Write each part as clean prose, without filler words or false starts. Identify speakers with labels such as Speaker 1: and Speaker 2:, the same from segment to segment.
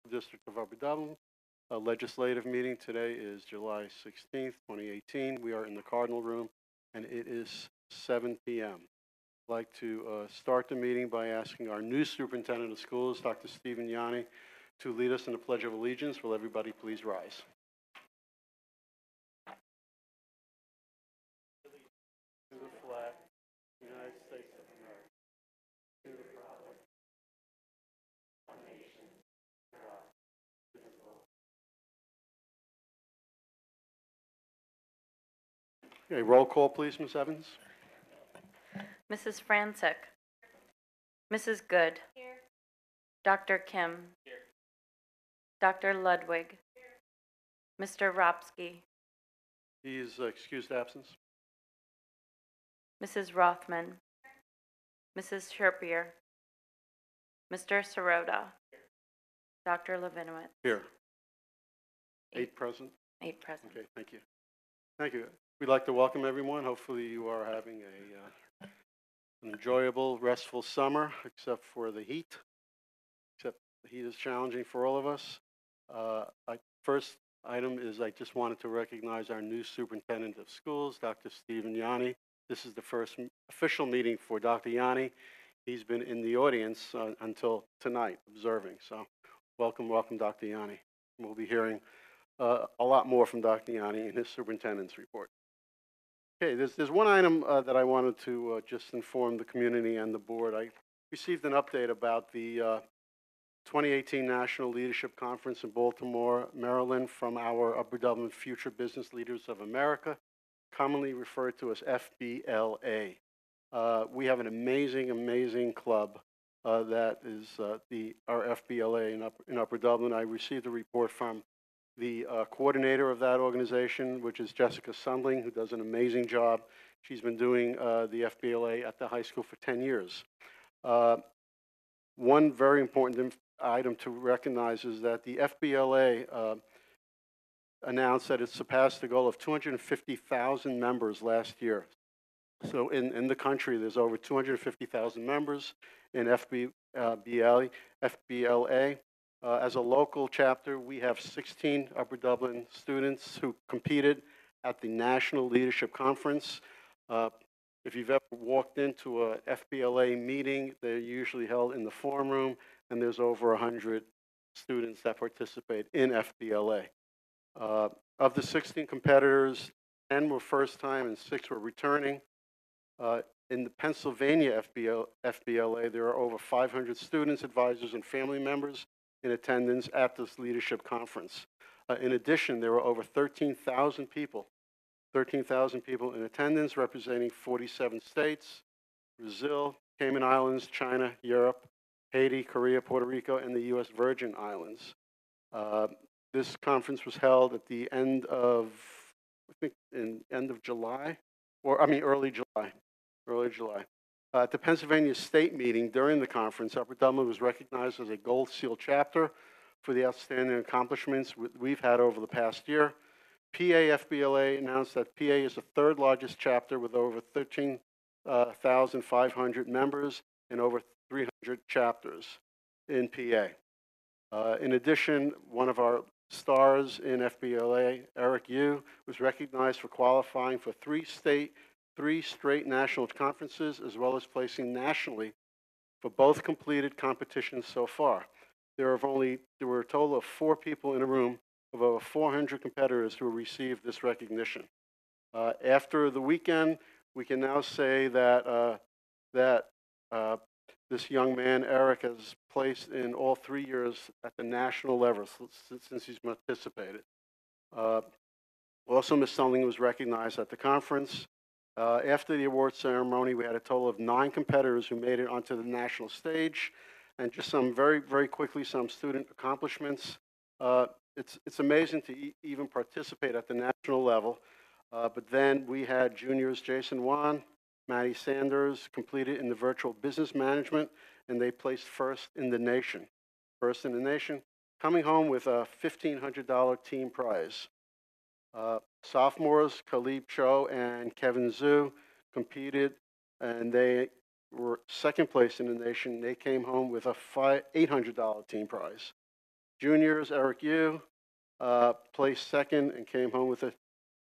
Speaker 1: District of Upper Dublin. A legislative meeting today is July 16th, 2018. We are in the Cardinal Room, and it is 7 p.m. I'd like to start the meeting by asking our new superintendent of schools, Dr. Stephen Yanni, to lead us in the Pledge of Allegiance. Will everybody please rise? To the flag, United States of America, to the republic, one nation, God, indivisible. Okay, roll call, please, Ms. Evans.
Speaker 2: Mrs. Franczyk. Mrs. Good. Here. Dr. Kim. Here. Dr. Ludwig. Here. Mr. Ropsky.
Speaker 1: He is excused absence.
Speaker 2: Mrs. Rothman. Mrs. Sherpier. Mr. Sirota. Here. Dr. Levinowitz.
Speaker 1: Here. 8 present.
Speaker 2: 8 present.
Speaker 1: Okay, thank you. Thank you. We'd like to welcome everyone. Hopefully you are having an enjoyable, restful summer, except for the heat. Except the heat is challenging for all of us. First item is I just wanted to recognize our new superintendent of schools, Dr. Stephen Yanni. This is the first official meeting for Dr. Yanni. He's been in the audience until tonight, observing. So welcome, welcome, Dr. Yanni. We'll be hearing a lot more from Dr. Yanni in his superintendent's report. Okay, there's one item that I wanted to just inform the community and the board. I received an update about the 2018 National Leadership Conference in Baltimore, Maryland, from our Upper Dublin Future Business Leaders of America, commonly referred to as FBLA. We have an amazing, amazing club that is our FBLA in Upper Dublin. I received a report from the coordinator of that organization, which is Jessica Sundling, who does an amazing job. She's been doing the FBLA at the high school for 10 years. One very important item to recognize is that the FBLA announced that it surpassed the goal of 250,000 members last year. So in the country, there's over 250,000 members in FBLA. As a local chapter, we have 16 Upper Dublin students who competed at the National Leadership Conference. If you've ever walked into a FBLA meeting, they're usually held in the forum room, and there's over 100 students that participate in FBLA. Of the 16 competitors, 10 were first time and 6 were returning. In the Pennsylvania FBLA, there are over 500 students, advisors, and family members in attendance at this leadership conference. In addition, there were over 13,000 people in attendance, representing 47 states, Brazil, Cayman Islands, China, Europe, Haiti, Korea, Puerto Rico, and the U.S. Virgin Islands. This conference was held at the end of, end of July, early July. At the Pennsylvania State meeting during the conference, Upper Dublin was recognized as a Gold Seal chapter for the outstanding accomplishments we've had over the past year. PA FBLA announced that PA is the third largest chapter with over 13,500 members and over 300 chapters in PA. In addition, one of our stars in FBLA, Eric Yu, was recognized for qualifying for 3 straight national conferences, as well as placing nationally for both completed competitions so far. There were a total of 4 people in a room of over 400 competitors who received this recognition. After the weekend, we can now say that this young man, Eric, has placed in all 3 years at the national level since he's participated. Also, Ms. Sundling was recognized at the conference. After the award ceremony, we had a total of 9 competitors who made it onto the national stage. And just some very, very quickly, some student accomplishments. It's amazing to even participate at the national level. But then we had juniors Jason Wan, Maddie Sanders, completed in the virtual business management, and they placed first in the nation, coming home with a $1,500 team prize. Sophomores Khalib Cho and Kevin Zhu competed, and they were second place in the nation. They came home with a $800 team prize. Juniors, Eric Yu, placed second and came home with a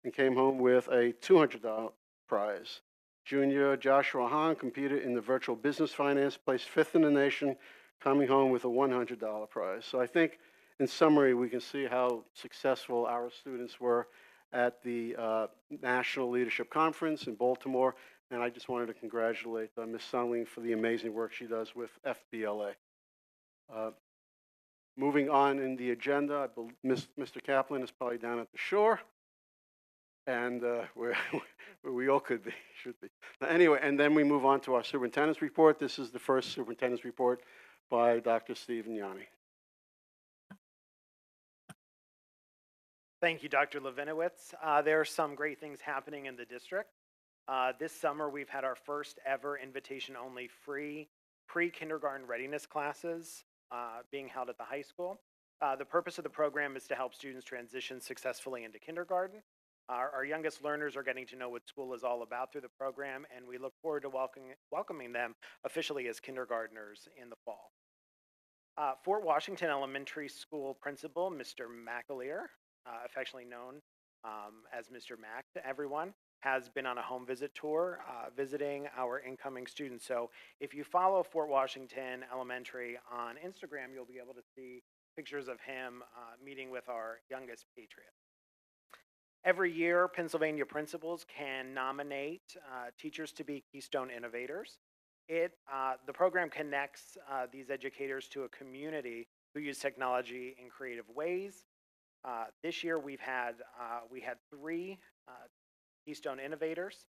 Speaker 1: $200 prize. Junior Joshua Hahn competed in the virtual business finance, placed fifth in the nation, coming home with a $100 prize. So I think, in summary, we can see how successful our students were at the National Leadership Conference in Baltimore, and I just wanted to congratulate Ms. Sunling for the amazing work she does with FBLA. Moving on in the agenda, Mr. Kaplan is probably down at the shore, and where we all could be, should be. Anyway, and then we move on to our superintendent's report. This is the first superintendent's report by Dr. Stephen Yanni.
Speaker 3: Thank you, Dr. Levinowitz. There are some great things happening in the district. This summer, we've had our first ever invitation-only free pre-kindergarten readiness classes being held at the high school. The purpose of the program is to help students transition successfully into kindergarten. Our youngest learners are getting to know what school is all about through the program, and we look forward to welcoming them officially as kindergartners in the fall. Fort Washington Elementary School Principal, Mr. McAleer, affectionately known as Mr. Mac to everyone, has been on a home visit tour visiting our incoming students. So if you follow Fort Washington Elementary on Instagram, you'll be able to see pictures of him meeting with our youngest patriot. Every year, Pennsylvania principals can nominate teachers to be Keystone Innovators. The program connects these educators to a community who use technology in creative ways. This year, we had 3 Keystone Innovators: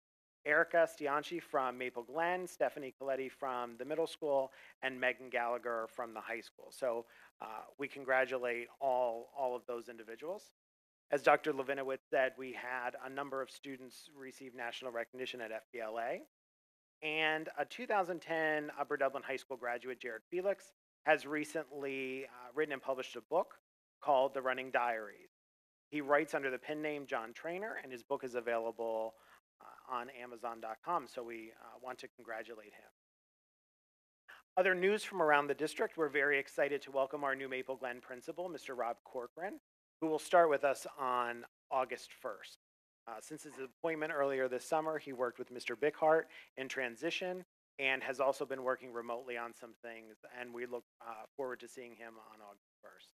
Speaker 3: Erica Stianchi from Maple Glen, Stephanie Coletti from the middle school, and Megan Gallagher from the high school. So we congratulate all of those individuals. As Dr. Levinowitz said, we had a number of students receive national recognition at FBLA. And a 2010 Upper Dublin High School graduate, Jared Felix, has recently written and published a book called The Running Diaries. He writes under the pen name John Trainer, and his book is available on Amazon.com, so we want to congratulate him. Other news from around the district: we're very excited to welcome our new Maple Glen principal, Mr. Rob Corcoran, who will start with us on August 1st. Since his appointment earlier this summer, he worked with Mr. Bickhart in transition and has also been working remotely on some things, and we look forward to seeing him on August 1st.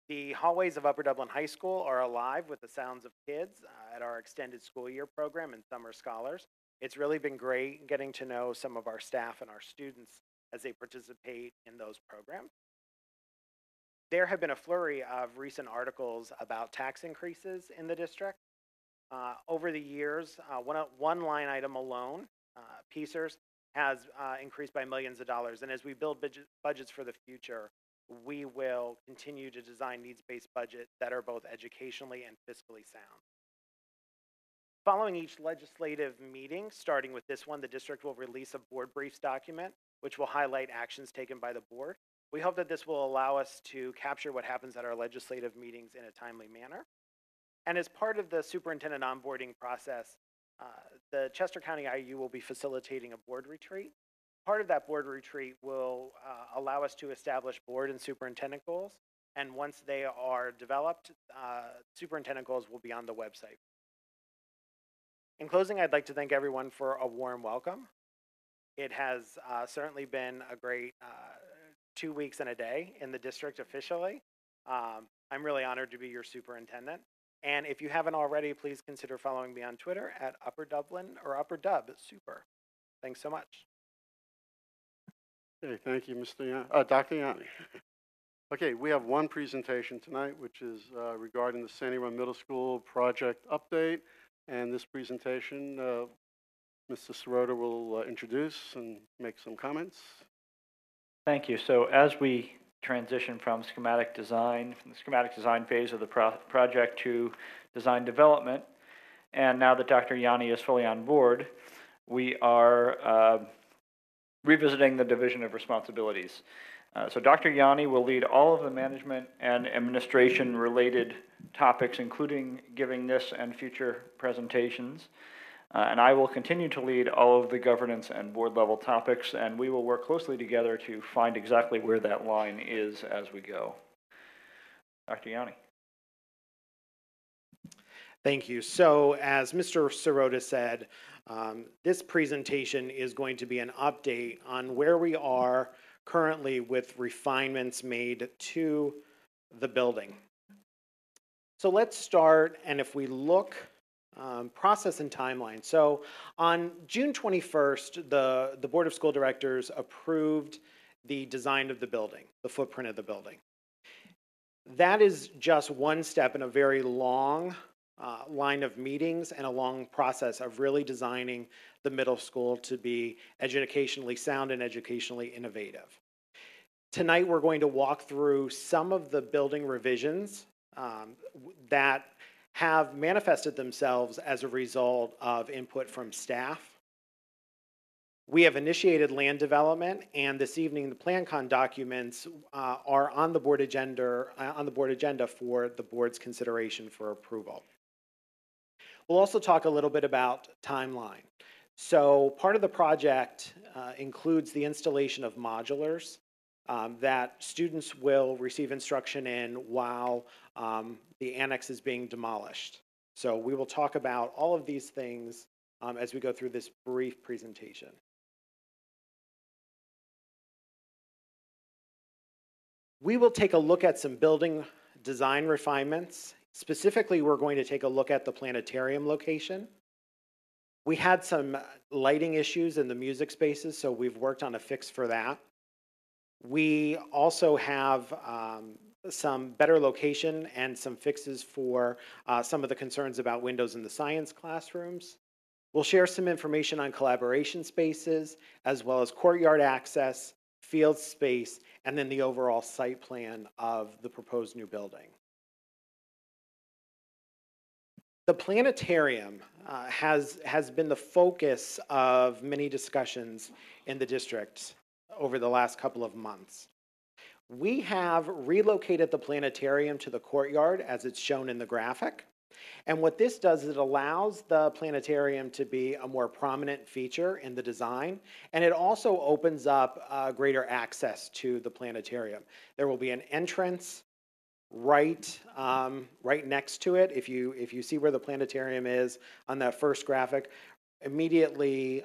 Speaker 3: The hallways of Upper Dublin High School are alive with the sounds of kids at our extended school year program and summer scholars. It's really been great getting to know some of our staff and our students as they participate in those programs. There have been a flurry of recent articles about tax increases in the district. Over the years, one line item alone, PSERS, has increased by millions of dollars. And as we build budgets for the future, we will continue to design needs-based budgets that are both educationally and fiscally sound. Following each legislative meeting, starting with this one, the district will release a board briefs document, which will highlight actions taken by the board. We hope that this will allow us to capture what happens at our legislative meetings in a timely manner. And as part of the superintendent onboarding process, the Chester County IU will be facilitating a board retreat. Part of that board retreat will allow us to establish board and superintendent goals. And once they are developed, superintendent goals will be on the website. In closing, I'd like to thank everyone for a warm welcome. It has certainly been a great 2 weeks and a day in the district officially. I'm really honored to be your superintendent. And if you haven't already, please consider following me on Twitter at Upper Dublin or Upper Dub Super. Thanks so much.
Speaker 1: Okay, thank you, Dr. Yanni. Okay, we have one presentation tonight, which is regarding the Sandy Run Middle School project update. And this presentation, Mr. Sirota will introduce and make some comments.
Speaker 4: Thank you. So as we transition from the schematic design phase of the project to design development, and now that Dr. Yanni is fully on board, we are revisiting the division of responsibilities. So Dr. Yanni will lead all of the management and administration related topics, including giving this and future presentations. And I will continue to lead all of the governance and board level topics, and we will work closely together to find exactly where that line is as we go. Dr. Yanni.
Speaker 3: Thank you. So as Mr. Sirota said, this presentation is going to be an update on where we are currently with refinements made to the building. So let's start, and if we look, process and timeline. So on June 21st, the Board of School Directors approved the design of the building, the footprint of the building. That is just one step in a very long line of meetings and a long process of really designing the middle school to be educationally sound and educationally innovative. Tonight we're going to walk through some of the building revisions that have manifested themselves as a result of input from staff. We have initiated land development, and this evening the PlanCon documents are on the board agenda for the board's consideration for approval. We'll also talk a little bit about timeline. So part of the project includes the installation of modulars that students will receive instruction in while the annex is being demolished. So we will talk about all of these things as we go through this brief presentation. We will take a look at some building design refinements. Specifically, we're going to take a look at the planetarium location. We had some lighting issues in the music spaces, so we've worked on a fix for that. We also have some better location and some fixes for some of the concerns about windows in the science classrooms. We'll share some information on collaboration spaces, as well as courtyard access, field space, and then the overall site plan of the proposed new building. The planetarium has been the focus of many discussions in the district over the last couple of months. We have relocated the planetarium to the courtyard as it's shown in the graphic. And what this does is it allows the planetarium to be a more prominent feature in the design, and it also opens up greater access to the planetarium. There will be an entrance right next to it. If you see where the planetarium is on that first graphic, immediately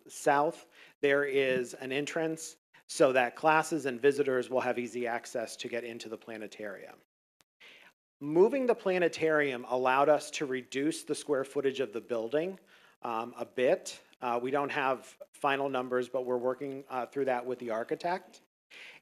Speaker 3: south, there is an entrance so that classes and visitors will have easy access to get into the planetarium. Moving the planetarium allowed us to reduce the square footage of the building a bit. We don't have final numbers, but we're working through that with the architect.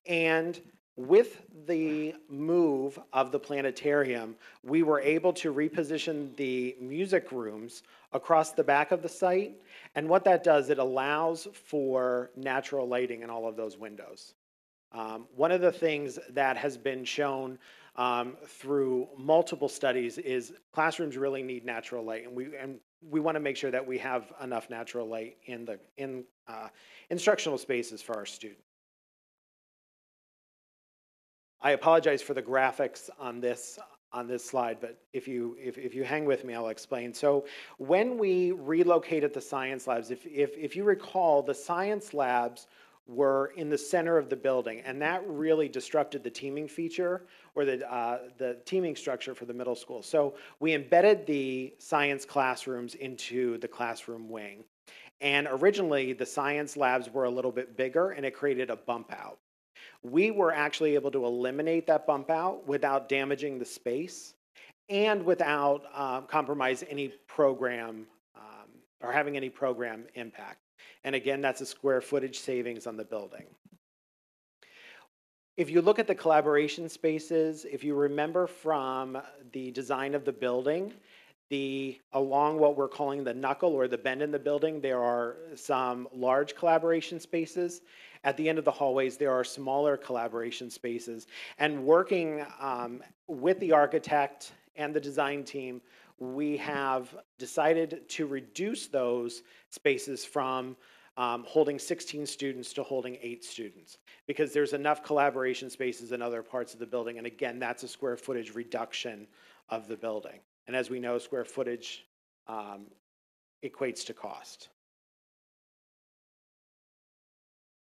Speaker 3: And with the move of the planetarium, we were able to reposition the music rooms across the back of the site. And what that does, it allows for natural lighting in all of those windows. One of the things that has been shown through multiple studies is classrooms really need natural light, and we want to make sure that we have enough natural light in the instructional spaces for our students. I apologize for the graphics on this slide, but if you hang with me, I'll explain. So when we relocated the science labs, if you recall, the science labs were in the center of the building, and that really disrupted the teaming feature or the teaming structure for the middle school. So we embedded the science classrooms into the classroom wing. And originally, the science labs were a little bit bigger, and it created a bump out. We were actually able to eliminate that bump out without damaging the space and without compromising any program or having any program impact. And again, that's a square footage savings on the building. If you look at the collaboration spaces, if you remember from the design of the building, along what we're calling the knuckle or the bend in the building, there are some large collaboration spaces. At the end of the hallways, there are smaller collaboration spaces. And working with the architect and the design team, we have decided to reduce those spaces from holding 16 students to holding 8 students, because there's enough collaboration spaces in other parts of the building. And again, that's a square footage reduction of the building. And as we know, square footage equates to cost.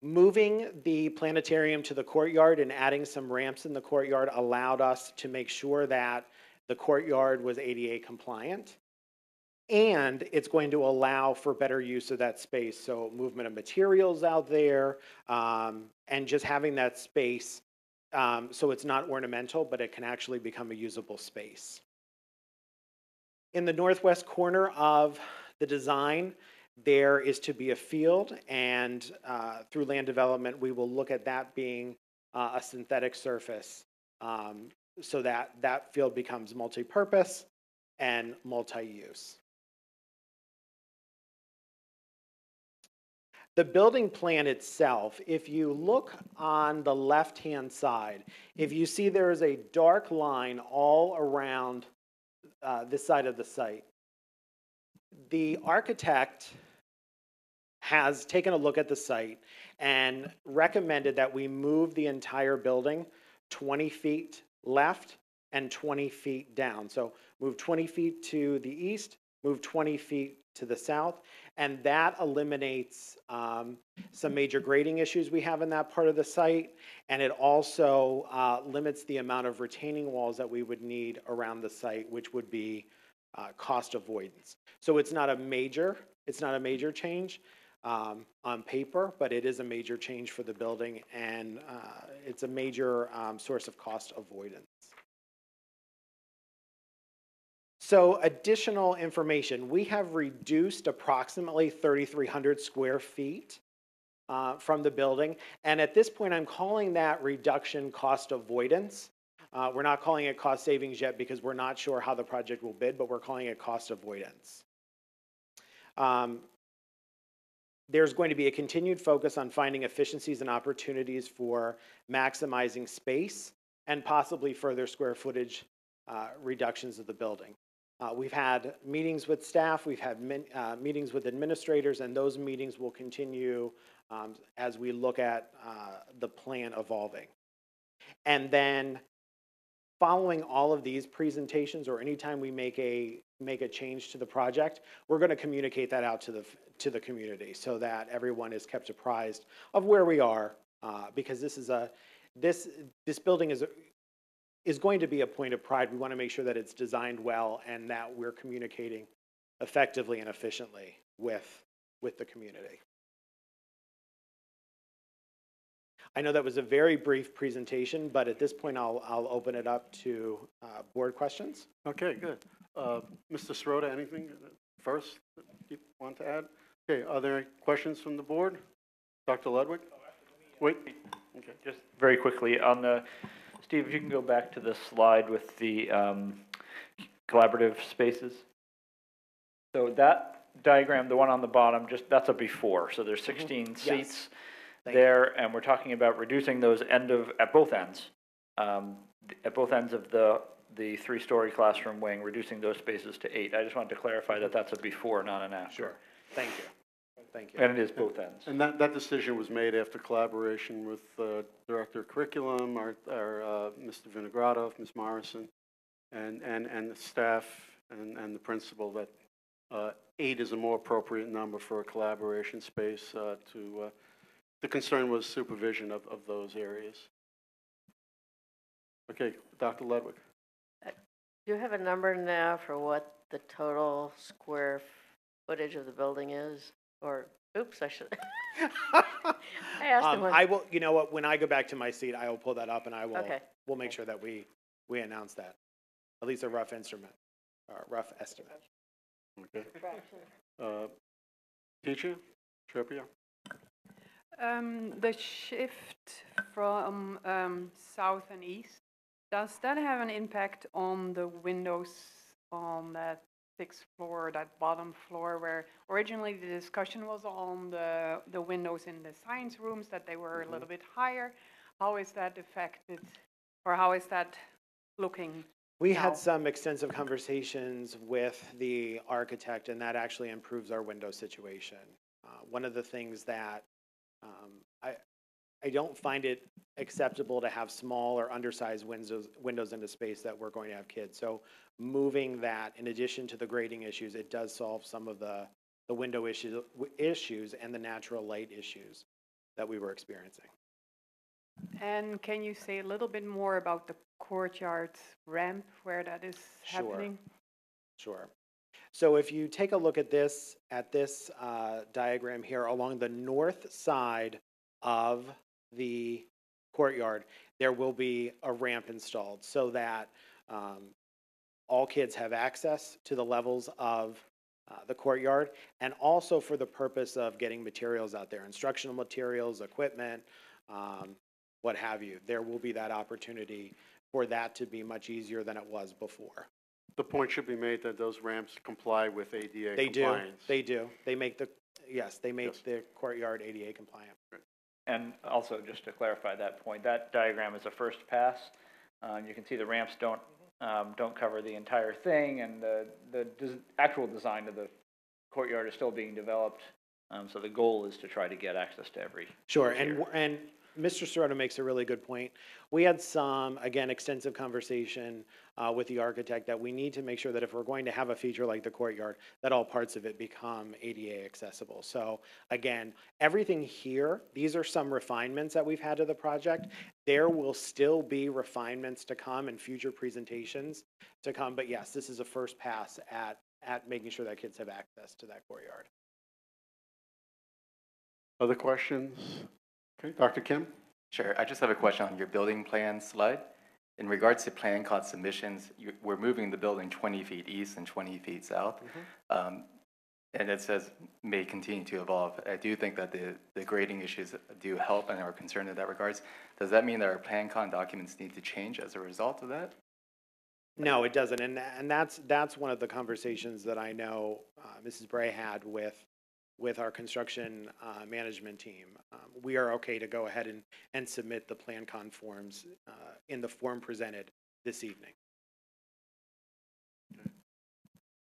Speaker 3: Moving the planetarium to the courtyard and adding some ramps in the courtyard allowed us to make sure that the courtyard was ADA compliant. And it's going to allow for better use of that space. So movement of materials out there, and just having that space so it's not ornamental, but it can actually become a usable space. In the northwest corner of the design, there is to be a field, and through land development, we will look at that being a synthetic surface so that that field becomes multi-purpose and multi-use. The building plan itself, if you look on the left-hand side, if you see there is a dark line all around this side of the site, the architect has taken a look at the site and recommended that we move the entire building 20 feet left and 20 feet down. So move 20 feet to the east, move 20 feet to the south, and that eliminates some major grading issues we have in that part of the site, and it also limits the amount of retaining walls that we would need around the site, which would be cost avoidance. So it's not a major change on paper, but it is a major change for the building, and it's a major source of cost avoidance. So additional information, we have reduced approximately 3,300 square feet from the building. And at this point, I'm calling that reduction cost avoidance. We're not calling it cost savings yet because we're not sure how the project will bid, but we're calling it cost avoidance. There's going to be a continued focus on finding efficiencies and opportunities for maximizing space and possibly further square footage reductions of the building. We've had meetings with staff, we've had meetings with administrators, and those meetings will continue as we look at the plan evolving. And then following all of these presentations, or anytime we make a change to the project, we're going to communicate that out to the community so that everyone is kept apprised of where we are, because this building is going to be a point of pride. We want to make sure that it's designed well and that we're communicating effectively and efficiently with the community. I know that was a very brief presentation, but at this point I'll open it up to board questions.
Speaker 1: Okay, good. Mr. Sirota, anything first that you want to add? Okay, are there any questions from the board? Dr. Ludwig? Wait. Okay.
Speaker 4: Just very quickly on the, Steve, if you can go back to the slide with the collaborative spaces. So that diagram, the one on the bottom, just that's a before. So there's 16 seats there, and we're talking about reducing those at both ends of the three-story classroom wing, reducing those spaces to 8. I just wanted to clarify that that's a before, not an after.
Speaker 3: Sure. Thank you. Thank you.
Speaker 4: And it is both ends.
Speaker 1: And that decision was made after collaboration with Director of Curriculum, our Mr. Vinogradov, Ms. Morrison, and the staff and the principal, that 8 is a more appropriate number for a collaboration space. The concern was supervision of those areas. Okay, Dr. Ludwig.
Speaker 5: Do you have a number now for what the total square footage of the building is? Or, oops, I should. I asked him.
Speaker 3: I will. You know what? When I go back to my seat, I will pull that up, and I will.
Speaker 5: Okay.
Speaker 3: We'll make sure that we announce that, at least a rough estimate.
Speaker 1: Okay. Teacher, Trippier.
Speaker 6: The shift from south and east, does that have an impact on the windows on that 6th floor, that bottom floor, where originally the discussion was on the windows in the science rooms, that they were a little bit higher? How is that affected, or how is that looking?
Speaker 3: We had some extensive conversations with the architect, and that actually improves our window situation. One of the things that I don't find it acceptable to have small or undersized windows into space that we're going to have kids. So moving that, in addition to the grading issues, it does solve some of the the window issues and the natural light issues that we were experiencing.
Speaker 6: And can you say a little bit more about the courtyard ramp, where that is
Speaker 3: Sure.
Speaker 6: happening?
Speaker 3: Sure. So if you take a look at this diagram here, along the north side of the courtyard, there will be a ramp installed so that all kids have access to the levels of the courtyard, and also for the purpose of getting materials out there, instructional materials, equipment, what have you. There will be that opportunity for that to be much easier than it was before.
Speaker 1: The point should be made that those ramps comply with ADA
Speaker 3: They do.
Speaker 1: compliance.
Speaker 3: They do. They make the
Speaker 1: Yes.
Speaker 3: the courtyard ADA compliant.
Speaker 4: And also, just to clarify that point, that diagram is a first pass. You can see the ramps don't cover the entire thing, and the actual design of the courtyard is still being developed. So the goal is to try to get access to every.
Speaker 3: Sure,
Speaker 4: tier.
Speaker 3: and Mr. Serrano makes a really good point. We had some, again, extensive conversation with the architect that we need to make sure that if we're going to have a feature like the courtyard, that all parts of it become ADA accessible. So again, everything here, these are some refinements that we've had to the project. There will still be refinements to come and future presentations to come, but yes, this is a first pass at making sure that kids have access to that courtyard.
Speaker 1: Other questions? Okay, Dr. Kim?
Speaker 7: Sure. I just have a question on your building plan slide. In regards to plan code submissions, we're moving the building 20 feet east and 20 feet south. And it says may continue to evolve. I do think that the grading issues do help and are concerned in that regards. Does that mean that our plan con documents need to change as a result of that?
Speaker 3: No, it doesn't, and that's one of the conversations that I know Mrs. Bray had with our construction management team. We are okay to go ahead and submit the plan con forms in the form presented this evening.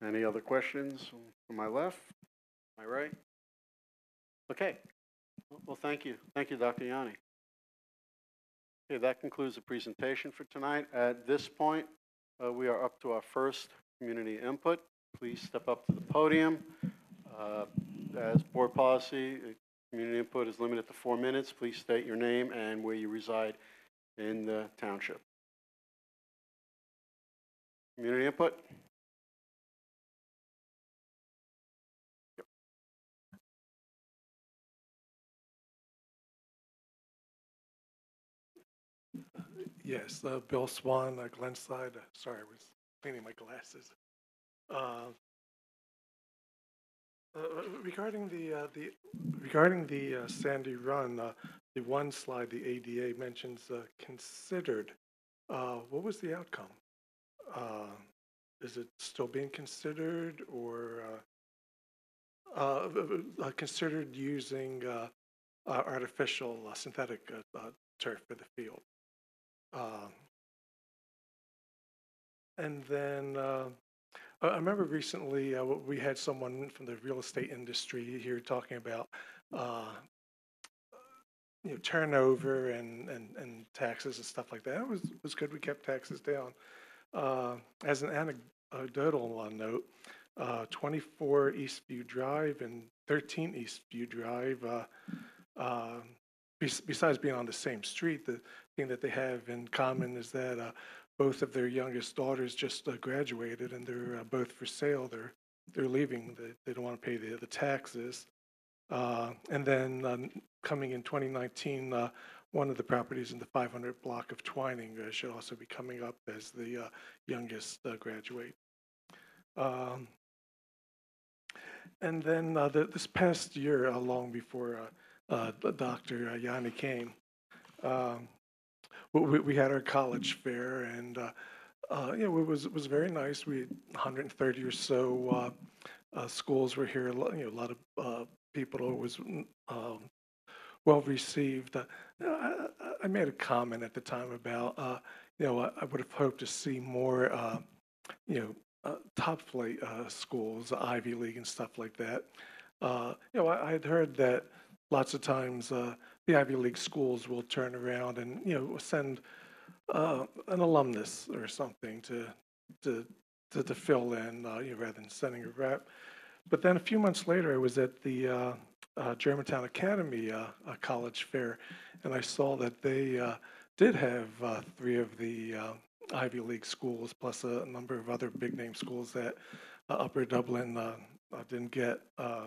Speaker 1: Any other questions from my left, my right? Okay, well, thank you. Thank you, Dr. Yanni. Okay, that concludes the presentation for tonight. At this point, we are up to our first community input. Please step up to the podium. As board policy, community input is limited to 4 minutes. Please state your name and where you reside in the township. Community input?
Speaker 8: Yes, Bill Swan, Glenside. Sorry, I was cleaning my glasses. Regarding the Sandy Run, the one slide, the ADA mentions considered. What was the outcome? Is it still being considered, or considered using artificial synthetic turf for the field? And then I remember recently we had someone from the real estate industry here talking about turnover and taxes and stuff like that. It was good. We kept taxes down. As an anecdotal note, 24 Eastview Drive and 13 Eastview Drive, besides being on the same street, the thing that they have in common is that both of their youngest daughters just graduated, and they're both for sale. They're leaving. They don't want to pay the taxes. And then coming in 2019, one of the properties in the 500 block of Twining should also be coming up as the youngest graduate. And then this past year, long before Dr. Yanni came, we had our college fair, and it was very nice. We had 130 or so schools were here. A lot of people. It was well received. I made a comment at the time about I would have hoped to see more top flight schools, Ivy League and stuff like that. I had heard that lots of times the Ivy League schools will turn around and send an alumnus or something to fill in rather than sending a rep. But then a few months later, I was at the Germantown Academy College Fair, and I saw that they did have 3 of the Ivy League schools, plus a number of other big-name schools that Upper Dublin didn't get,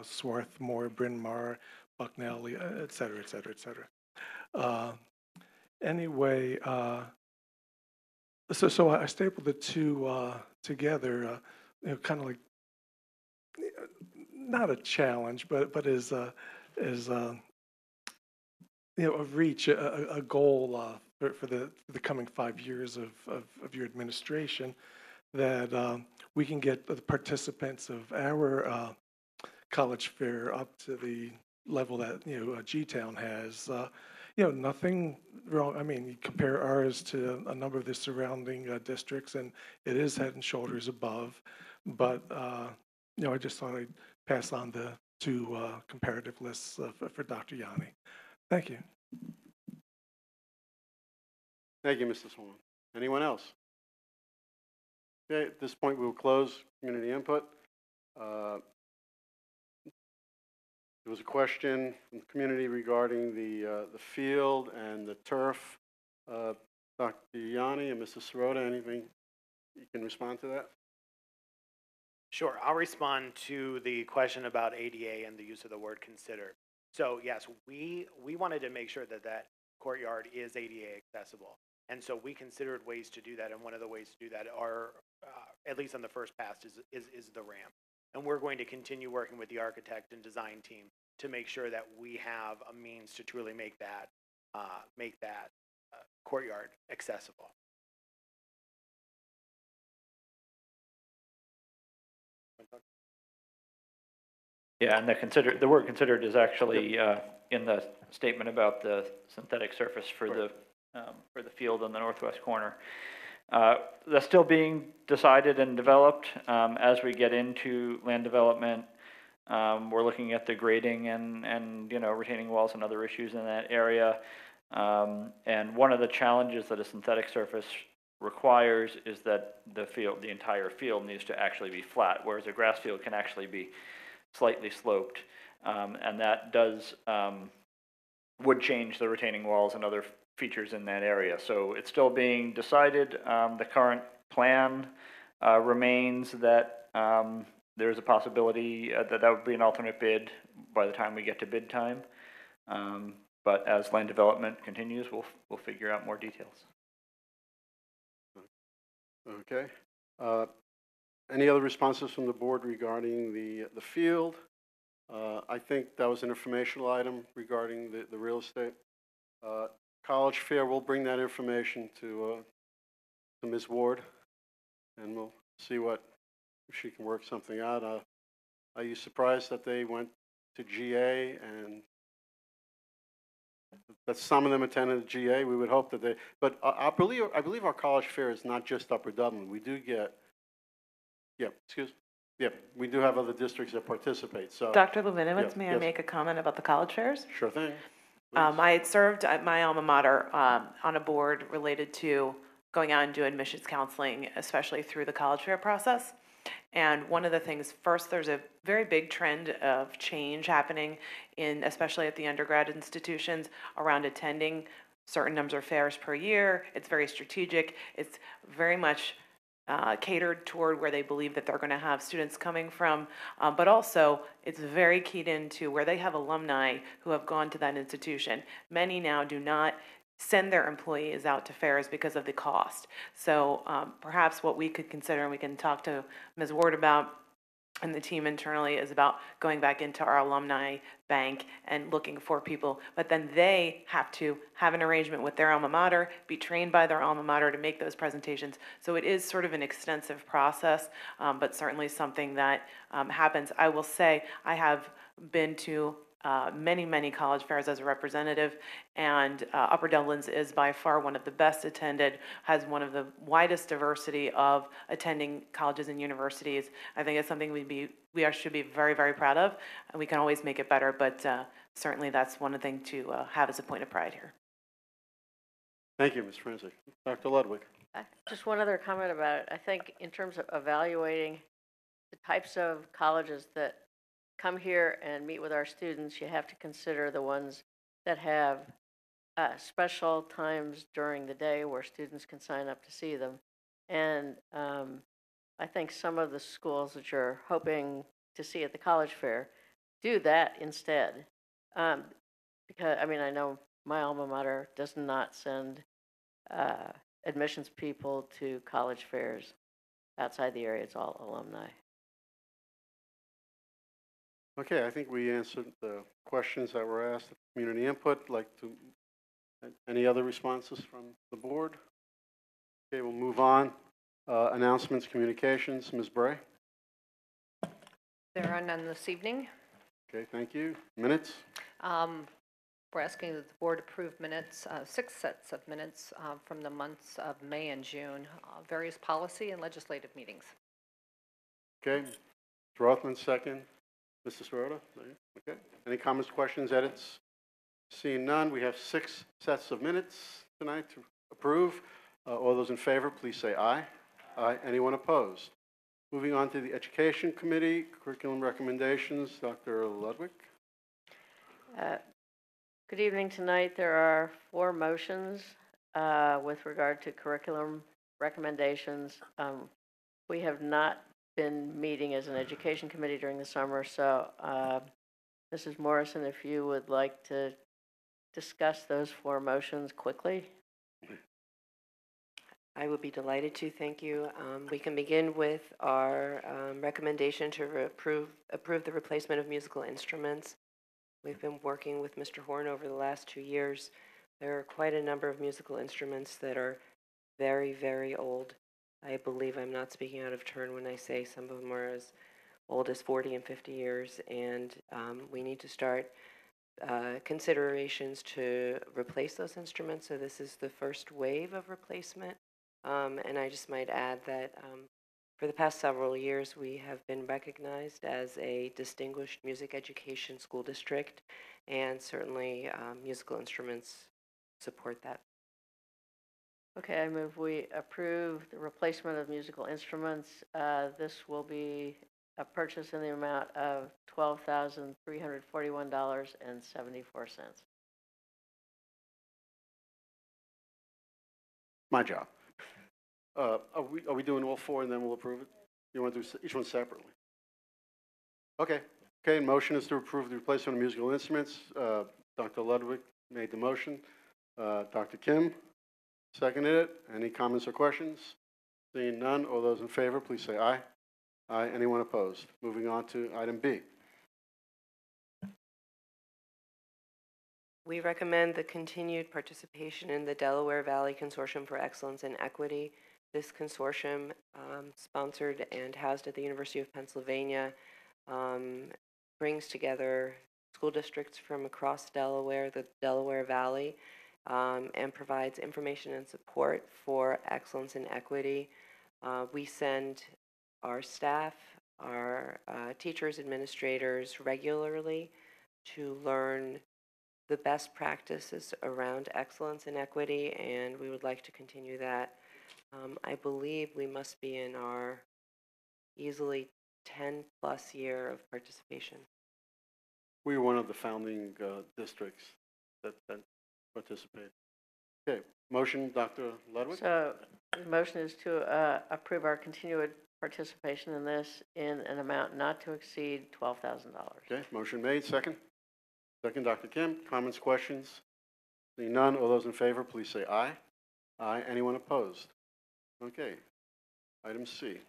Speaker 8: Swarthmore, Bryn Mawr, Bucknell, et cetera, et cetera, et cetera. Anyway, so I stapled the two together, kind of like, not a challenge, but as a reach, a goal for the coming 5 years of your administration, that we can get the participants of our college fair up to the level that G-Town has. Nothing wrong. I mean, you compare ours to a number of the surrounding districts, and it is head and shoulders above. But I just thought I'd pass on the 2 comparative lists for Dr. Yanni. Thank you.
Speaker 1: Thank you, Mr. Swan. Anyone else? Okay, at this point, we will close community input. There was a question from the community regarding the field and the turf. Dr. Yanni and Mrs. Sirota, anything you can respond to that?
Speaker 3: Sure, I'll respond to the question about ADA and the use of the word consider. So yes, we wanted to make sure that that courtyard is ADA accessible. And so we considered ways to do that, and one of the ways to do that are, at least on the first pass, is the ramp. And we're going to continue working with the architect and design team to make sure that we have a means to truly make that courtyard accessible.
Speaker 4: Yeah, and the word considered is actually in the statement about the synthetic surface for the field on the northwest corner. That's still being decided and developed. As we get into land development, we're looking at the grading and retaining walls and other issues in that area. And one of the challenges that a synthetic surface requires is that the entire field needs to actually be flat, whereas a grass field can actually be slightly sloped, and that would change the retaining walls and other features in that area. So it's still being decided. The current plan remains that there's a possibility that would be an alternate bid by the time we get to bid time. But as land development continues, we'll figure out more details.
Speaker 1: Okay. Any other responses from the board regarding the field? I think that was an informational item regarding the real estate. College Fair, we'll bring that information to Ms. Ward, and we'll see if she can work something out. Are you surprised that they went to GA and that some of them attended GA? We would hope that they, but I believe our College Fair is not just Upper Dublin. We do get, we do have other districts that participate. So,
Speaker 9: Dr. Levinowitz, may I
Speaker 1: yes.
Speaker 9: make a comment about the college fairs?
Speaker 1: Sure thing.
Speaker 9: I had served at my alma mater on a board related to going out and doing admissions counseling, especially through the college fair process. And one of the things, first, there's a very big trend of change happening especially at the undergrad institutions around attending certain numbers of fairs per year. It's very strategic. It's very much catered toward where they believe that they're going to have students coming from, but also it's very keyed into where they have alumni who have gone to that institution. Many now do not send their employees out to fairs because of the cost. So perhaps what we could consider, and we can talk to Ms. Ward about, and the team internally, is about going back into our alumni bank and looking for people, but then they have to have an arrangement with their alma mater, be trained by their alma mater to make those presentations. So it is sort of an extensive process, but certainly something that happens. I will say I have been to many college fairs as a representative, and Upper Dublin's is by far one of the best attended, has one of the widest diversity of attending colleges and universities. I think it's something we should be very proud of, and we can always make it better, but certainly that's one thing to have as a point of pride here.
Speaker 1: Thank you, Ms. Francis. Dr. Ludwig.
Speaker 5: Just one other comment about it. I think in terms of evaluating the types of colleges that come here and meet with our students, you have to consider the ones that have special times during the day where students can sign up to see them. And I think some of the schools that you're hoping to see at the college fair do that instead. Because, I mean, I know my alma mater does not send admissions people to college fairs outside the area. It's all alumni.
Speaker 1: Okay, I think we answered the questions that were asked at community input. Any other responses from the board? Okay, we'll move on. Announcements, communications, Ms. Bray.
Speaker 10: There are none this evening.
Speaker 1: Okay, thank you. Minutes?
Speaker 10: We're asking that the board approve minutes, 6 sets of minutes from the months of May and June, various policy and legislative meetings.
Speaker 1: Okay, Mr. Rothman, second. Mrs. Rhoda? Okay. Any comments, questions, edits? Seeing none, we have 6 sets of minutes tonight to approve. All those in favor, please say aye. Aye. Anyone opposed? Moving on to the Education Committee, curriculum recommendations, Dr. Ludwig.
Speaker 5: Good evening tonight. There are 4 motions with regard to curriculum recommendations. We have not been meeting as an education committee during the summer, so Mrs. Morrison, if you would like to discuss those 4 motions quickly.
Speaker 11: I would be delighted to, thank you. We can begin with our recommendation to approve the replacement of musical instruments. We've been working with Mr. Horn over the last 2 years. There are quite a number of musical instruments that are very, very old. I believe I'm not speaking out of turn when I say some of them are as old as 40 and 50 years, and we need to start considerations to replace those instruments. So this is the first wave of replacement. And I just might add that for the past several years, we have been recognized as a distinguished music education school district, and certainly musical instruments support that.
Speaker 5: Okay, I move we approve the replacement of musical instruments. This will be a purchase in the amount of $12,341.74.
Speaker 1: My job. Are we doing all 4 and then we'll approve it? You want to do each one separately? Okay. Okay, and motion is to approve the replacement of musical instruments. Dr. Ludwig made the motion. Dr. Kim seconded it. Any comments or questions? Seeing none, all those in favor, please say aye. Aye. Anyone opposed? Moving on to item B.
Speaker 11: We recommend the continued participation in the Delaware Valley Consortium for Excellence in Equity. This consortium, sponsored and housed at the University of Pennsylvania, brings together school districts from across Delaware, the Delaware Valley, and provides information and support for excellence in equity. We send our staff, our teachers, administrators regularly to learn the best practices around excellence in equity, and we would like to continue that. I believe we must be in our easily 10-plus year of participation.
Speaker 1: We were one of the founding districts that participated. Okay, motion, Dr. Ludwig?
Speaker 5: So the motion is to approve our continued participation in this in an amount not to exceed $12,000.
Speaker 1: Okay, motion made, second. Second, Dr. Kim. Comments, questions? Seeing none, all those in favor, please say aye. Aye. Anyone opposed? Okay. Item C.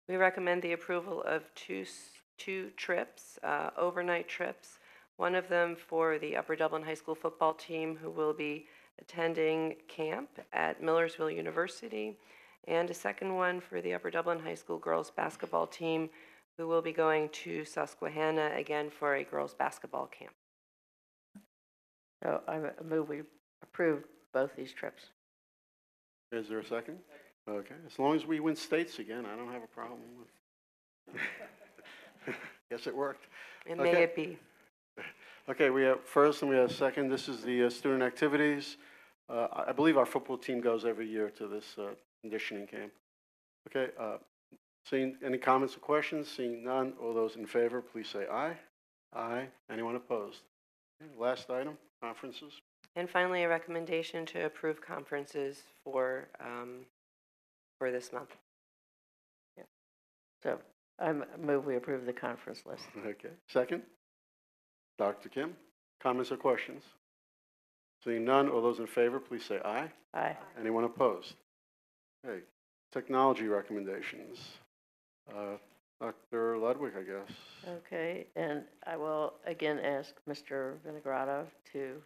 Speaker 11: We recommend the approval of two trips, overnight trips. One of them for the Upper Dublin High School football team who will be attending camp at Millersville University, and a second one for the Upper Dublin High School girls basketball team who will be going to Susquehanna again for a girls basketball camp.
Speaker 5: So I move we approve both these trips.
Speaker 1: Is there a second? Okay. As long as we win states again, I don't have a problem with Guess it worked.
Speaker 11: And may it be.
Speaker 1: Okay, we have first and we have second. This is the student activities. I believe our football team goes every year to this conditioning camp. Okay, Seeing any comments or questions? Seeing none, all those in favor, please say aye. Aye. Anyone opposed? Okay, last item, conferences.
Speaker 11: And finally, a recommendation to approve conferences for this month.
Speaker 5: So I move we approve the conference list.
Speaker 1: Okay, second? Dr. Kim, comments or questions? Seeing none, all those in favor, please say aye.
Speaker 5: Aye.
Speaker 1: Anyone opposed? Okay, technology recommendations. Dr. Ludwig, I guess.
Speaker 5: Okay, and I will again ask Mr. Vinogradov to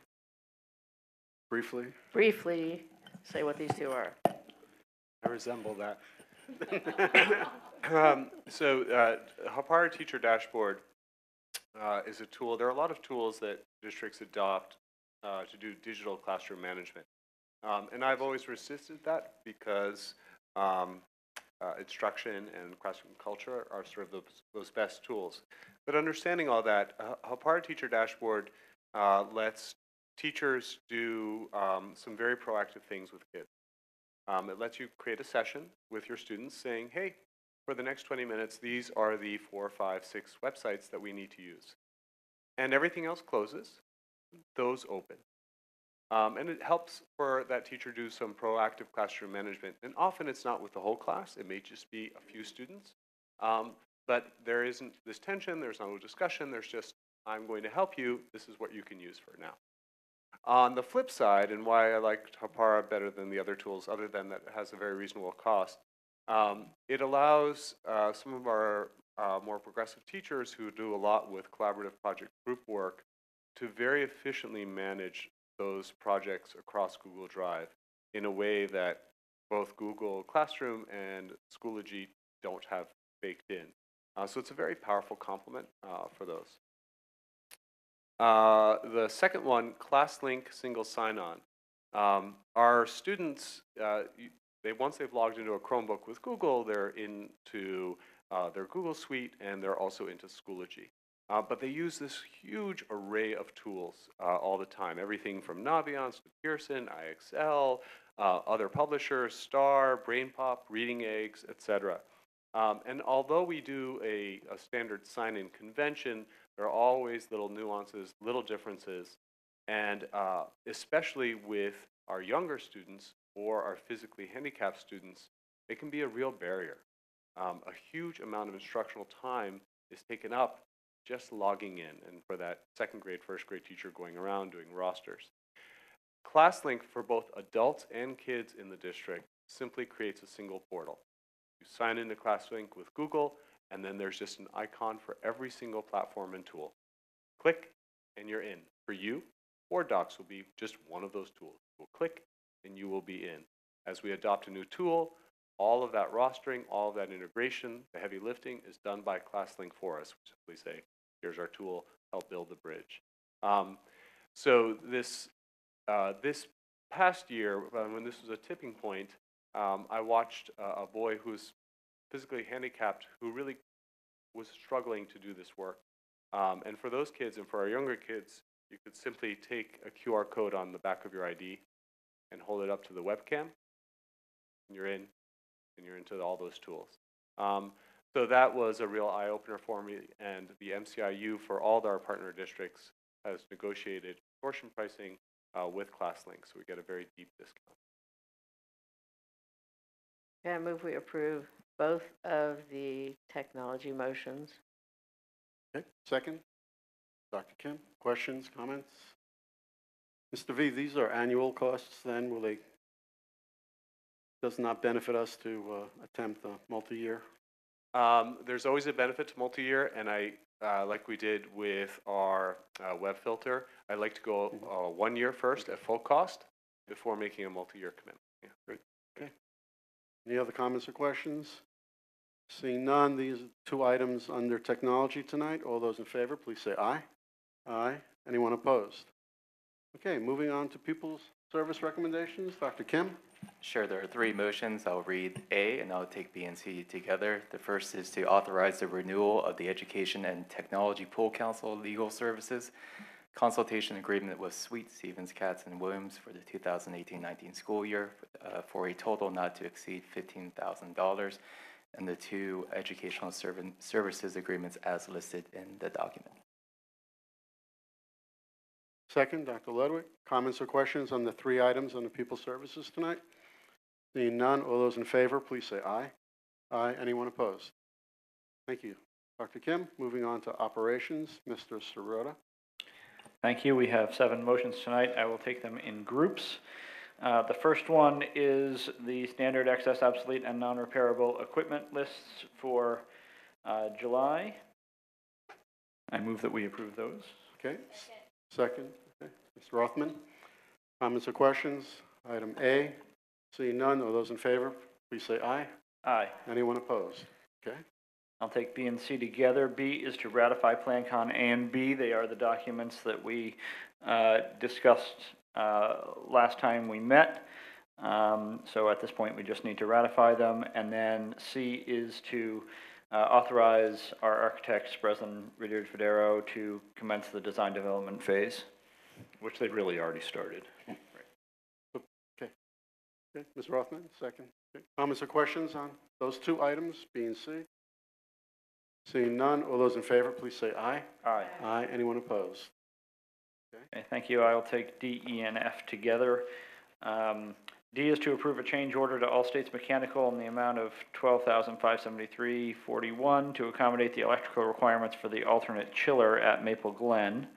Speaker 1: Briefly.
Speaker 5: briefly say what these two are.
Speaker 12: I resemble that. Hapara Teacher Dashboard is a tool. There are a lot of tools that districts adopt to do digital classroom management. And I've always resisted that because instruction and classroom culture are sort of those best tools. But understanding all that, Hapara Teacher Dashboard lets teachers do some very proactive things with kids. It lets you create a session with your students saying, hey, for the next 20 minutes, these are the 4, 5, 6 websites that we need to use. And everything else closes, those open. And it helps for that teacher do some proactive classroom management. And often it's not with the whole class, it may just be a few students. But there isn't this tension, there's no discussion, there's just, I'm going to help you, this is what you can use for now. On the flip side, and why I liked Hapara better than the other tools, other than that it has a very reasonable cost, it allows some of our more progressive teachers who do a lot with collaborative project group work to very efficiently manage those projects across Google Drive in a way that both Google Classroom and Schoology don't have baked in. So it's a very powerful complement for those. The second one, ClassLink Single Sign-On. Our students, once they've logged into a Chromebook with Google, they're into their Google Suite and they're also into Schoology. But they use this huge array of tools all the time, everything from Naviance to Pearson, IXL, other publishers, Star, BrainPop, Reading Eggs, etc. And although we do a standard sign-in convention, there are always little nuances, little differences, and especially with our younger students or our physically handicapped students, it can be a real barrier. A huge amount of instructional time is taken up just logging in, and for that second grade, first grade teacher going around doing rosters. ClassLink for both adults and kids in the district simply creates a single portal. You sign into ClassLink with Google, and then there's just an icon for every single platform and tool. Click, and you're in. For you, Board Docs will be just one of those tools. You'll click, and you will be in. As we adopt a new tool, all of that rostering, all of that integration, the heavy lifting is done by ClassLink for us. We simply say, here's our tool, help build the bridge. So this past year, when this was a tipping point, I watched a boy who's physically handicapped who really was struggling to do this work. And for those kids and for our younger kids, you could simply take a QR code on the back of your ID and hold it up to the webcam, and you're in, and you're into all those tools. So that was a real eye-opener for me, and the MCIU for all of our partner districts has negotiated consortium pricing with ClassLink, so we get a very deep discount.
Speaker 5: Okay, I move we approve both of the technology motions.
Speaker 1: Okay, second. Dr. Kim, questions, comments? Mr. V, these are annual costs then, will they, does not benefit us to attempt a multi-year?
Speaker 12: There's always a benefit to multi-year, and like we did with our web filter, I like to go 1 year first at full cost before making a multi-year commitment. Yeah.
Speaker 1: Great. Okay. Any other comments or questions? Seeing none, these are two items under technology tonight. All those in favor, please say aye. Aye. Anyone opposed? Okay, moving on to pupils service recommendations. Dr. Kim?
Speaker 7: Sure, there are 3 motions. I'll read A and I'll take B and C together. The first is to authorize the renewal of the Education and Technology Pool Council legal services consultation agreement with Sweet, Stevens, Katz, and Williams for the 2018-19 school year for a total not to exceed $15,000. and the 2 educational services agreements as listed in the document.
Speaker 1: Second, Dr. Ludwig. Comments or questions on the 3 items on the People Services tonight? Seeing none, all those in favor, please say aye. Aye. Anyone opposed? Thank you. Dr. Kim, moving on to operations, Mr. Sirota.
Speaker 4: Thank you. We have 7 motions tonight. I will take them in groups. The first one is the standard excess, obsolete, and non-repairable equipment lists for July. I move that we approve those.
Speaker 1: Okay. Second. Okay. Mr. Rothman. Comments or questions? Item A. Seeing none, all those in favor, please say aye.
Speaker 4: Aye.
Speaker 1: Anyone opposed? Okay.
Speaker 4: I'll take B and C together. B is to ratify Plan Con A and B. They are the documents that we discussed last time we met. So at this point, we just need to ratify them. And then C is to authorize our architects, Breslin, Ridier, Federo, to commence the design development phase, which they've really already started.
Speaker 1: Okay. Ms. Rothman, second. Okay. Comments or questions on those 2 items, B and C? Seeing none, all those in favor, please say aye.
Speaker 4: Aye.
Speaker 1: Aye. Anyone opposed?
Speaker 4: Okay, thank you. I'll take D, E, and F together. D is to approve a change order to All States Mechanical in the amount of $12,573.41 to accommodate the electrical requirements for the alternate chiller at Maple Glen.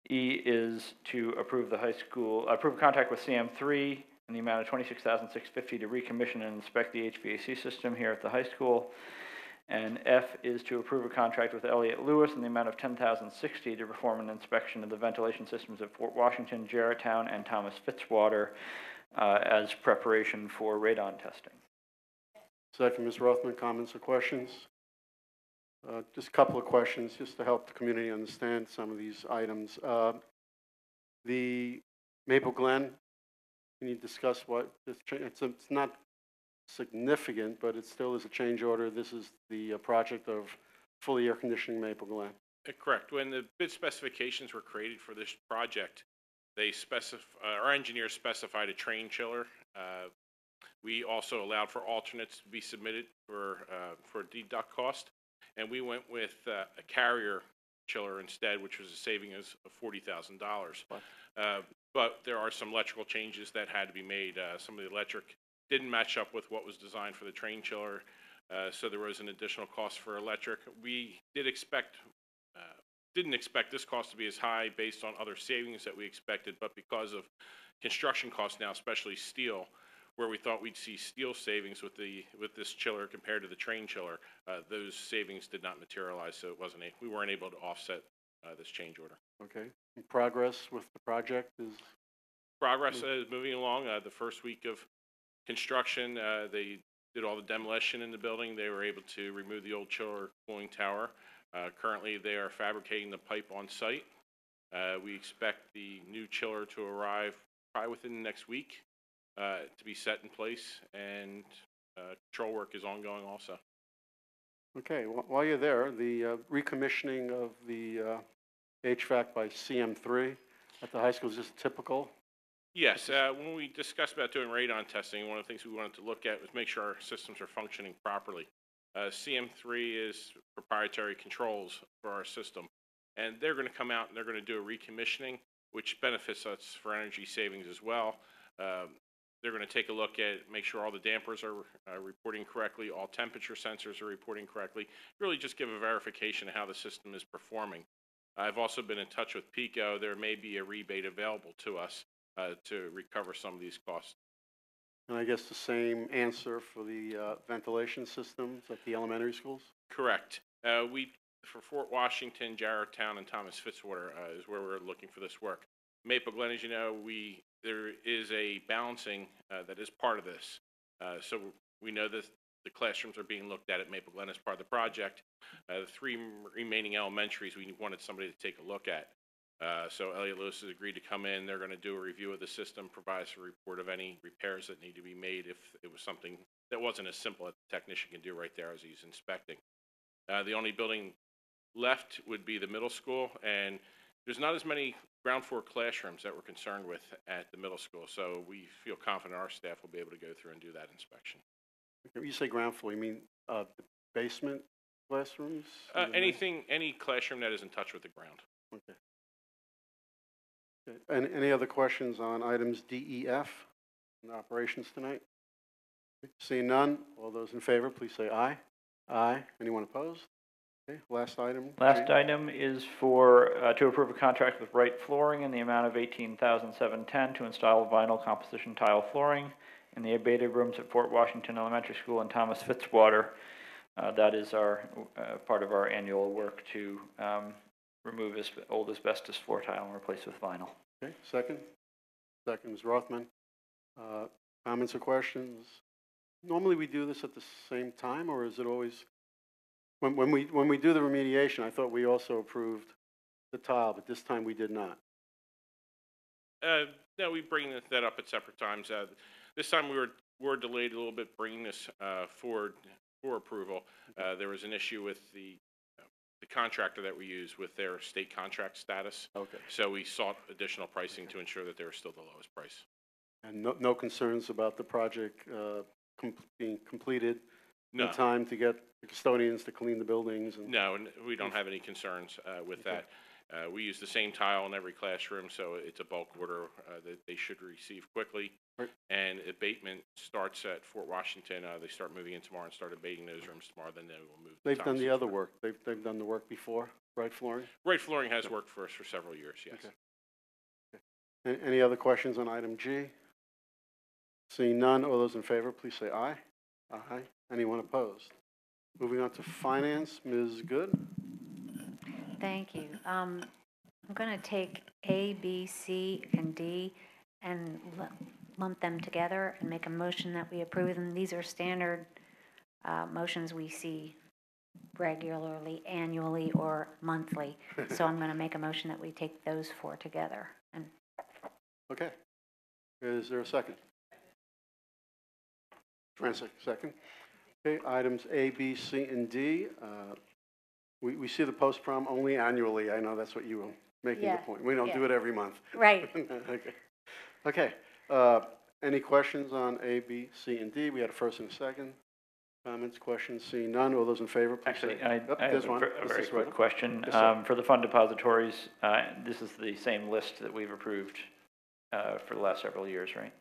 Speaker 4: E is to approve approve a contract with CM3 in the amount of $26,650 to recommission and inspect the HVAC system here at the high school. And F is to approve a contract with Elliott Lewis in the amount of $10,060 to perform an inspection of the ventilation systems at Fort Washington, Jarretttown, and Thomas Fitzwater as preparation for radon testing.
Speaker 1: Second, Ms. Rothman, comments or questions? Just a couple of questions, just to help the community understand some of these items. The Maple Glen, can you discuss what, it's not significant, but it still is a change order. This is the project of fully air conditioning Maple Glen.
Speaker 13: Correct. When the bid specifications were created for this project, they our engineers specified a train chiller. We also allowed for alternates to be submitted for deduct cost, and we went with a Carrier chiller instead, which was a saving of $40,000. But there are some electrical changes that had to be made. Some of the electric didn't match up with what was designed for the train chiller, so there was an additional cost for electric. We didn't expect this cost to be as high based on other savings that we expected, but because of construction costs now, especially steel, where we thought we'd see steel savings with this chiller compared to the train chiller, those savings did not materialize, so we weren't able to offset this change order.
Speaker 1: Okay. And progress with the project is?
Speaker 13: Progress is moving along. The first week of construction, they did all the demolition in the building. They were able to remove the old chiller cooling tower. Currently, they are fabricating the pipe on site. We expect the new chiller to arrive probably within the next week to be set in place, and control work is ongoing also.
Speaker 1: Okay. While you're there, the recommissioning of the HVAC by CM3 at the high school is just typical?
Speaker 13: Yes, when we discussed about doing radon testing, one of the things we wanted to look at was make sure our systems are functioning properly. CM3 is proprietary controls for our system, and they're going to come out and they're going to do a recommissioning, which benefits us for energy savings as well. They're going to take a look at, make sure all the dampers are reporting correctly, all temperature sensors are reporting correctly, really just give a verification of how the system is performing. I've also been in touch with PECO. There may be a rebate available to us to recover some of these costs.
Speaker 1: And I guess the same answer for the ventilation systems at the elementary schools?
Speaker 13: Correct. For Fort Washington, Jarretttown, and Thomas Fitzwater is where we're looking for this work. Maple Glen, as you know, there is a balancing that is part of this. So we know that the classrooms are being looked at Maple Glen as part of the project. The 3 remaining elementaries, we wanted somebody to take a look at. So Elliott Lewis has agreed to come in. They're going to do a review of the system, provide us a report of any repairs that need to be made if it was something that wasn't as simple as the technician can do right there as he's inspecting. The only building left would be the middle school, and there's not as many ground floor classrooms that we're concerned with at the middle school, so we feel confident our staff will be able to go through and do that inspection.
Speaker 1: You say ground floor, you mean the basement classrooms? in the main-
Speaker 13: Any classroom that is in touch with the ground.
Speaker 1: Okay. Okay. Any other questions on items D, E, F in operations tonight? Seeing none, all those in favor, please say aye. Aye. Anyone opposed? Okay, last item.
Speaker 4: Last
Speaker 1: G.
Speaker 4: item is for, to approve a contract with Wright Flooring in the amount of $18,710 to install vinyl composition tile flooring in the abated rooms at Fort Washington Elementary School and Thomas Fitzwater. That is our, part of our annual work to remove old asbestos floor tile and replace with vinyl.
Speaker 1: Okay, second? Second is Rothman. Comments or questions? Normally we do this at the same time, or is it always, when we do the remediation, I thought we also approved the tile, but this time we did not.
Speaker 13: No, we bring that up at separate times. This time we were delayed a little bit bringing this forward for approval. There was an issue with the contractor that we use with their state contract status.
Speaker 1: Okay.
Speaker 13: So we sought additional pricing to ensure that they were still the lowest price.
Speaker 1: And no concerns about the project being completed
Speaker 13: No.
Speaker 1: in time to get the custodians to clean the buildings? And
Speaker 13: No, and we don't have any concerns with that. We use the same tile in every classroom, so it's a bulk order that they should receive quickly.
Speaker 1: Right.
Speaker 13: And abatement starts at Fort Washington. They start moving in tomorrow and start abating those rooms tomorrow. Then they will move.
Speaker 1: They've done the
Speaker 13: Thomas
Speaker 1: other
Speaker 13: Fitzwater.
Speaker 1: work. They've done the work before, right, Flooring?
Speaker 13: Wright Flooring has worked for us for several years, yes.
Speaker 1: Okay. Any other questions on item G? Seeing none, all those in favor, please say aye. Aye. Anyone opposed? Moving on to finance, Ms. Good.
Speaker 14: Thank you. I'm going to take A, B, C, and D and lump them together and make a motion that we approve them. These are standard motions we see regularly, annually, or monthly. So I'm going to make a motion that we take those four together. And
Speaker 1: Okay. Is there a second? Francis, second. Okay, items A, B, C, and D. We see the post-prom only annually. I know that's what you were making the point. We don't do it every month.
Speaker 14: Right.
Speaker 1: Okay. Okay. Any questions on A, B, C, and D? We had a first and a second. Comments, questions, seeing none. All those in favor, please
Speaker 4: Actually,
Speaker 1: say.
Speaker 4: I
Speaker 1: Yep,
Speaker 4: have
Speaker 1: there's
Speaker 4: a
Speaker 1: one.
Speaker 4: very
Speaker 1: Mrs.
Speaker 4: quick
Speaker 1: Sweta.
Speaker 4: question.
Speaker 1: Yes, sir.
Speaker 4: For the fund depositories, this is the same list that we've approved for the last several years, right?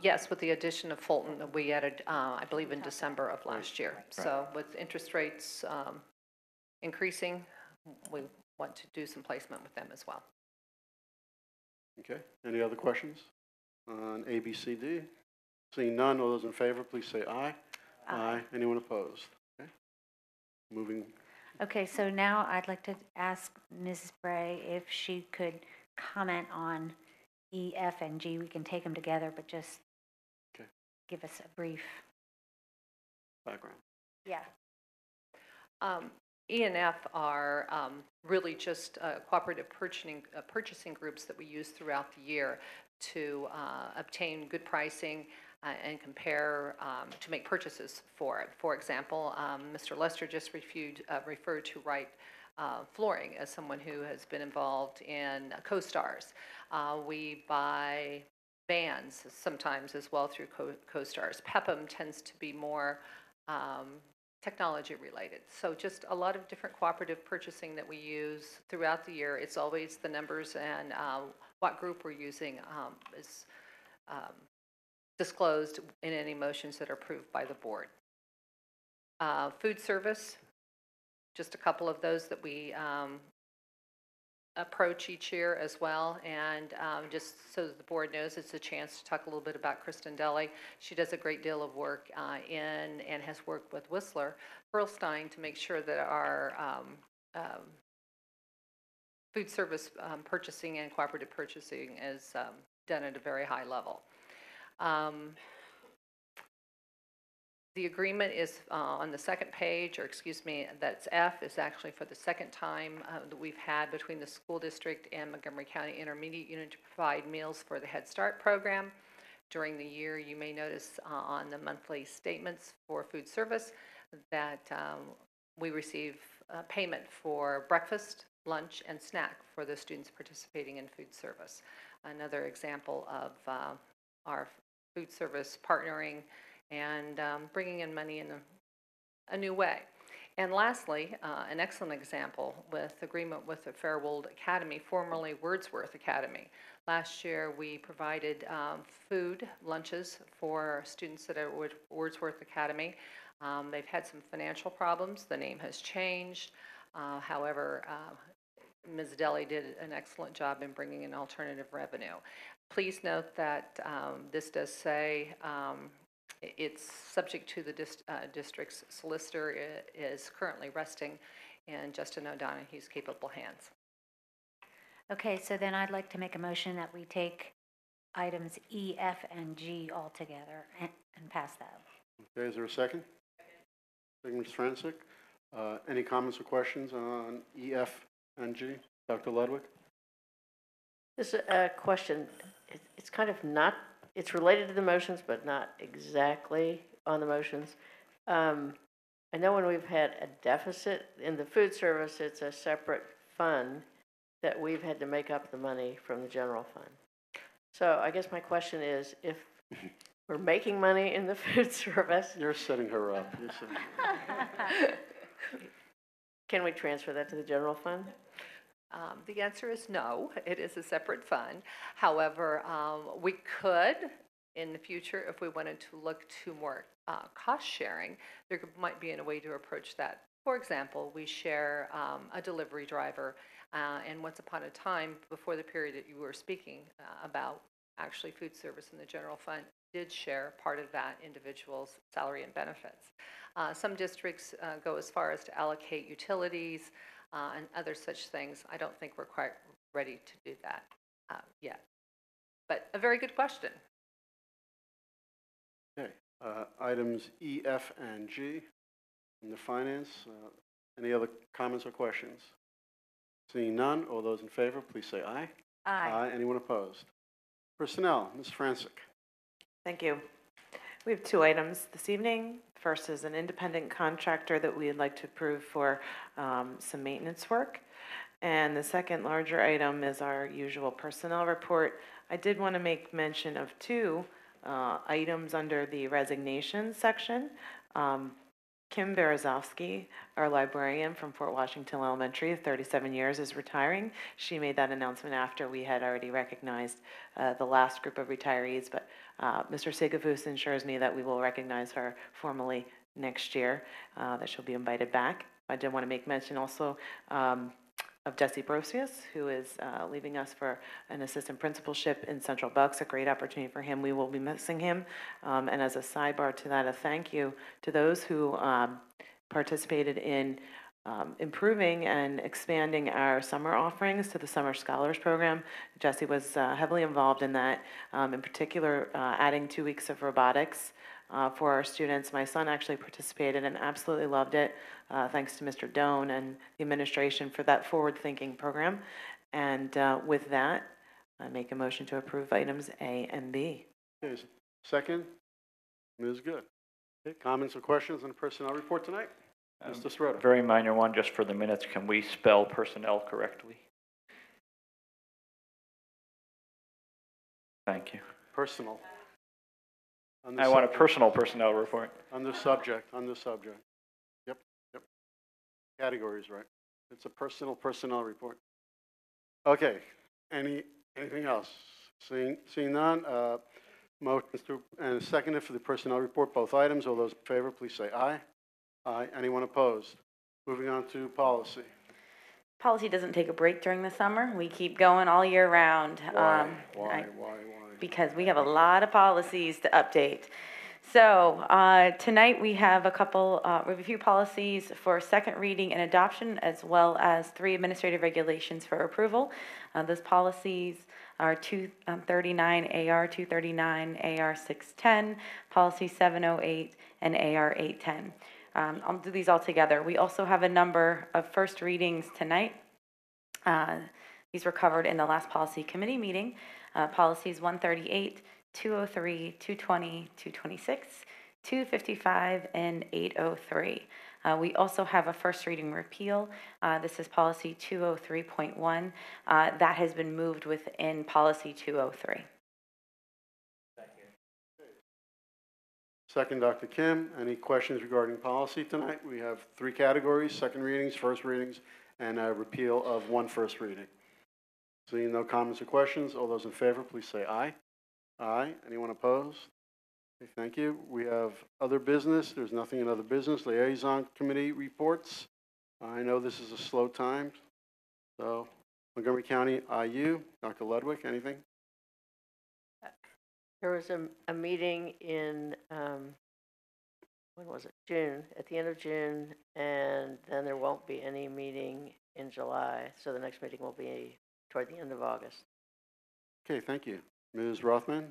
Speaker 10: Yes, with the addition of Fulton that we added, I believe in December of last year. So with interest rates increasing, we want to do some placement with them as well.
Speaker 1: Okay. Any other questions on A, B, C, D? Seeing none, all those in favor, please say aye. Aye. Anyone opposed? Okay. Moving.
Speaker 14: okay, so now I'd like to ask Mrs. Bray if she could comment on E, F, and G. We can take them together, but just give us a brief
Speaker 1: background.
Speaker 14: Yeah.
Speaker 10: E and F are really just cooperative purchasing groups that we use throughout the year to obtain good pricing and compare to make purchases for it. For example, Mr. Lester just referred to Wright Flooring as someone who has been involved in CoStars. We buy vans sometimes as well through CoStars. Pepin tends to be more technology related. So just a lot of different cooperative purchasing that we use throughout the year. It's always the numbers and what group we're using is disclosed in any motions that are approved by the board. Food service, just a couple of those that we approach each year as well. And just so that the board knows, it's a chance to talk a little bit about Kristen Deli. She does a great deal of work in and has worked with Whistler Pearlstein to make sure that our food service purchasing and cooperative purchasing is done at a very high level. The agreement is on the second page, or excuse me, that's F, is actually for the second time that we've had between the school district and Montgomery County Intermediate Unit to provide meals for the Head Start program. During the year, you may notice on the monthly statements for food service that we receive payment for breakfast, lunch, and snack for the students participating in food service. Another example of our food service partnering and bringing in money in a new way. And lastly, an excellent example with agreement with the Fairwold Academy, formerly Wordsworth Academy. Last year, we provided food, lunches for students at Wordsworth Academy. They've had some financial problems. The name has changed. However, Ms. Deli did an excellent job in bringing in alternative revenue. Please note that this does say it's subject to the district's solicitor is currently resting in Justin O'Donoghue's capable hands.
Speaker 14: Okay, so then I'd like to make a motion that we take items E, F, and G all together and pass that.
Speaker 1: Okay, is there a second? Second, Ms. Francis. Any comments or questions on E, F, and G? Dr. Ludwig?
Speaker 5: This is a question. It's kind of not, it's related to the motions, but not exactly on the motions. I know when we've had a deficit in the food service, it's a separate fund that we've had to make up the money from the general fund. So I guess my question is, if we're making money in the food service.
Speaker 1: You're setting her up.
Speaker 5: Can we transfer that to the general fund?
Speaker 10: The answer is no. It is a separate fund. However, we could, in the future, if we wanted to look to more cost sharing, there might be a way to approach that. For example, we share a delivery driver, and once upon a time, before the period that you were speaking about, actually food service in the general fund did share part of that individual's salary and benefits. Some districts go as far as to allocate utilities and other such things. I don't think we're quite ready to do that yet. But a very good question.
Speaker 1: Okay, items E, F, and G in the finance. Any other comments or questions? Seeing none, all those in favor, please say aye.
Speaker 14: Aye.
Speaker 1: Anyone opposed? Personnel, Ms. Francis.
Speaker 9: Thank you. We have two items this evening. First is an independent contractor that we would like to approve for some maintenance work. And the second larger item is our usual personnel report. I did want to make mention of two items under the resignation section. Kim Berezovsky, our librarian from Fort Washington Elementary, 37 years, is retiring. She made that announcement after we had already recognized the last group of retirees, but Mr. Sigafus ensures me that we will recognize her formally next year, that she'll be invited back. I did want to make mention also of Jesse Brosius, who is leaving us for an assistant principalship in Central Bucks, a great opportunity for him. We will be missing him. And as a sidebar to that, a thank you to those who participated in improving and expanding our summer offerings to the Summer Scholars Program. Jesse was heavily involved in that, in particular adding 2 weeks of robotics for our students. My son actually participated and absolutely loved it, thanks to Mr. Doan and the administration for that forward-thinking program. And with that, I make a motion to approve items A and B.
Speaker 1: Okay, second, Ms. Good. Okay, comments or questions on the personnel report tonight? Mr. Sirota.
Speaker 4: Very minor one, just for the minutes. Can we spell personnel correctly? Thank you.
Speaker 1: Personal.
Speaker 4: I want a personal personnel report.
Speaker 1: On the subject. Yep. Categories, right? It's a personnel report. Okay, anything else? Seeing none, motions to, and seconded for the personnel report, both items. All those in favor, please say aye. Aye. Anyone opposed? Moving on to policy.
Speaker 15: Policy doesn't take a break during the summer. We keep going all year round.
Speaker 1: Why?
Speaker 15: Because we have a lot of policies to update. So tonight we have a few policies for second reading and adoption, as well as 3 administrative regulations for approval. Those policies are 239 AR 239, AR 610, Policy 708, and AR 810. I'll do these all together. We also have a number of first readings tonight. These were covered in the last policy committee meeting. Policies 138, 203, 220, 226, 255, and 803. We also have a first reading repeal. This is policy 203.1. That has been moved within policy 203.
Speaker 1: Okay, Second, Dr. Kim. Any questions regarding policy tonight? We have 3 categories: second readings, first readings, and a repeal of 1 first reading. Seeing no comments or questions, all those in favor, please say aye. Aye. Anyone opposed? Okay, thank you. We have other business. There's nothing in other business. Liaison committee reports. I know this is a slow time, so Montgomery County IU, Dr. Ludwig, anything?
Speaker 5: There was a meeting in, when was it? June, at the end of June, and then there won't be any meeting in July. So the next meeting will be toward the end of August.
Speaker 1: Okay, thank you. Ms. Rothman?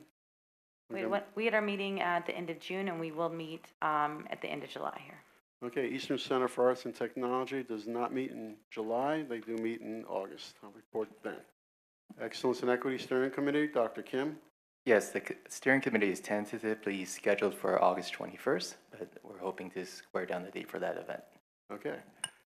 Speaker 16: We had our meeting at the end of June, and we will meet at the end of July here.
Speaker 1: Okay, Eastern Center for Arts and Technology does not meet in July. They do meet in August. I'll report then. Excellence and Equity Steering Committee, Dr. Kim?
Speaker 7: Yes, the steering committee is tentatively scheduled for August 21st, but we're hoping to square down the date for that event.
Speaker 1: Okay.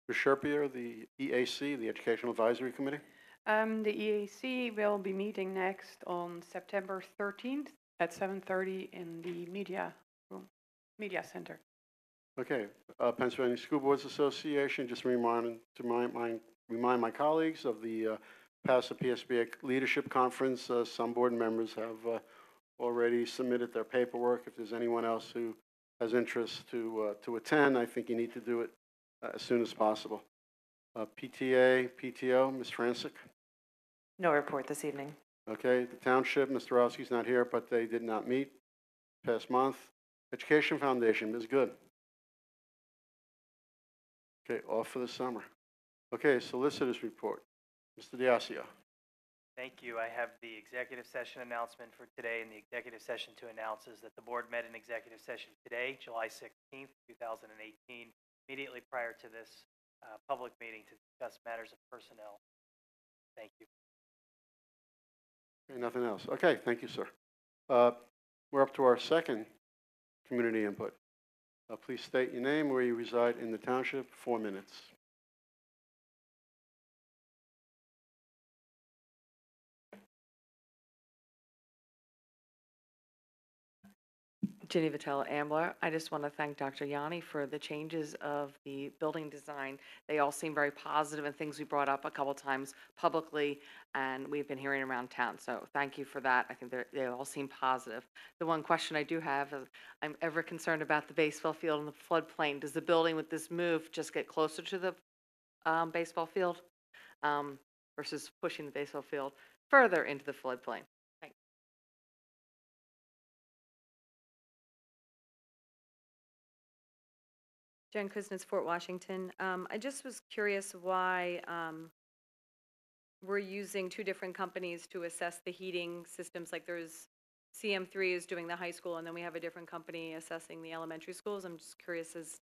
Speaker 1: Ms. Sherpier, the EAC, the Educational Advisory Committee?
Speaker 6: The EAC will be meeting next on September 13th at 7:30 in the media room, media center.
Speaker 1: Okay. Pennsylvania School Boards Association, just remind my colleagues of the PASA PSBA Leadership Conference. Some board members have already submitted their paperwork. If there's anyone else who has interest to attend, I think you need to do it as soon as possible. PTA, PTO, Ms. Francis?
Speaker 9: No report this evening.
Speaker 1: Okay, the township, Mr. Rowski's not here, but they did not meet past month. Education Foundation, Ms. Good. Okay, off for the summer. Okay, solicitors report. Mr. Diasio.
Speaker 17: Thank you. I have the executive session announcement for today, and the executive session to announce is that the board met in executive session today, July 16th, 2018, immediately prior to this public meeting to discuss matters of personnel. Thank you.
Speaker 1: Okay, nothing else. Okay, thank you, sir. We're up to our second community input. Please state your name, where you reside in the township, 4 minutes.
Speaker 18: Jenny Vitella Ambler. I just want to thank Dr. Yanni for the changes of the building design. They all seem very positive and things we brought up a couple times publicly and we've been hearing around town. So thank you for that. I think they all seem positive. The one question I do have is I'm ever concerned about the baseball field and the floodplain. Does the building with this move just get closer to the baseball field versus pushing the baseball field further into the floodplain? Thanks.
Speaker 19: Jen Kuznets, Fort Washington. I just was curious why we're using 2 different companies to assess the heating systems. Like there's CM3 is doing the high school, and then we have a different company assessing the elementary schools. I'm just curious as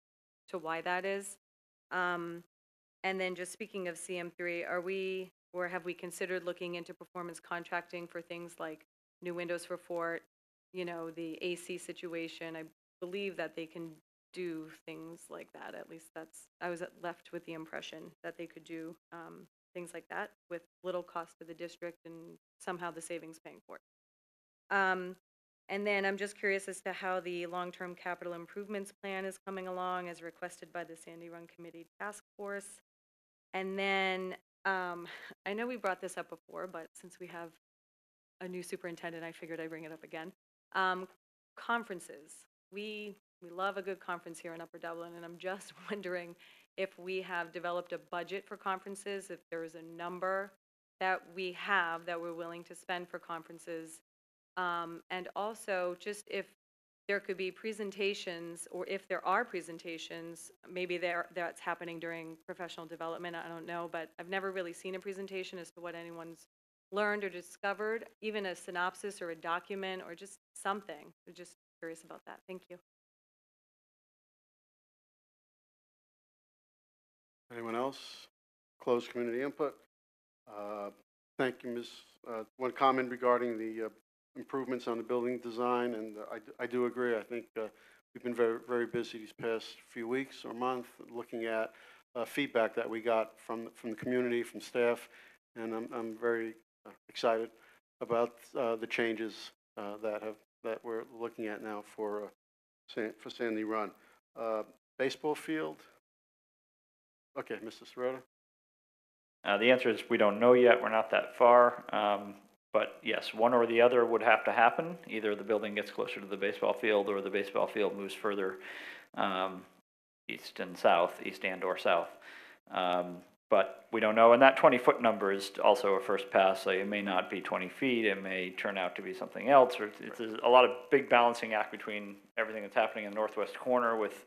Speaker 19: to why that is. And then just speaking of CM3, are we, or have we considered looking into performance contracting for things like new windows for Fort, you know, the AC situation? I believe that they can do things like that. At least I was left with the impression that they could do things like that with little cost to the district and somehow the savings paying for it. And then I'm just curious as to how the long-term capital improvements plan is coming along as requested by the Sandy Run Committee Task Force. And then I know we brought this up before, but since we have a new superintendent, I figured I'd bring it up again. Conferences. We love a good conference here in Upper Dublin, and I'm just wondering if we have developed a budget for conferences, if there is a number that we have that we're willing to spend for conferences, and also just if there could be presentations, or if there are presentations, maybe that's happening during professional development, I don't know, but I've never really seen a presentation as to what anyone's learned or discovered, even a synopsis or a document or just something. I'm just curious about that. Thank you.
Speaker 1: Anyone else? Closed community input. Thank you, Ms. One comment regarding the improvements on the building design, and I do agree. I think we've been very, very busy these past few weeks or month looking at feedback that we got from the community, from staff, and I'm very excited about the changes that we're looking at now for for Sandy Run. Baseball field? Okay, Mr. Sirota?
Speaker 4: The answer is we don't know yet. We're not that far. But yes, one or the other would have to happen. Either the building gets closer to the baseball field or the baseball field moves further east and or south. But we don't know. And that 20-foot number is also a first pass. So it may not be 20 feet. It may turn out to be something else. Or it's a lot of big balancing act between everything that's happening in the northwest corner with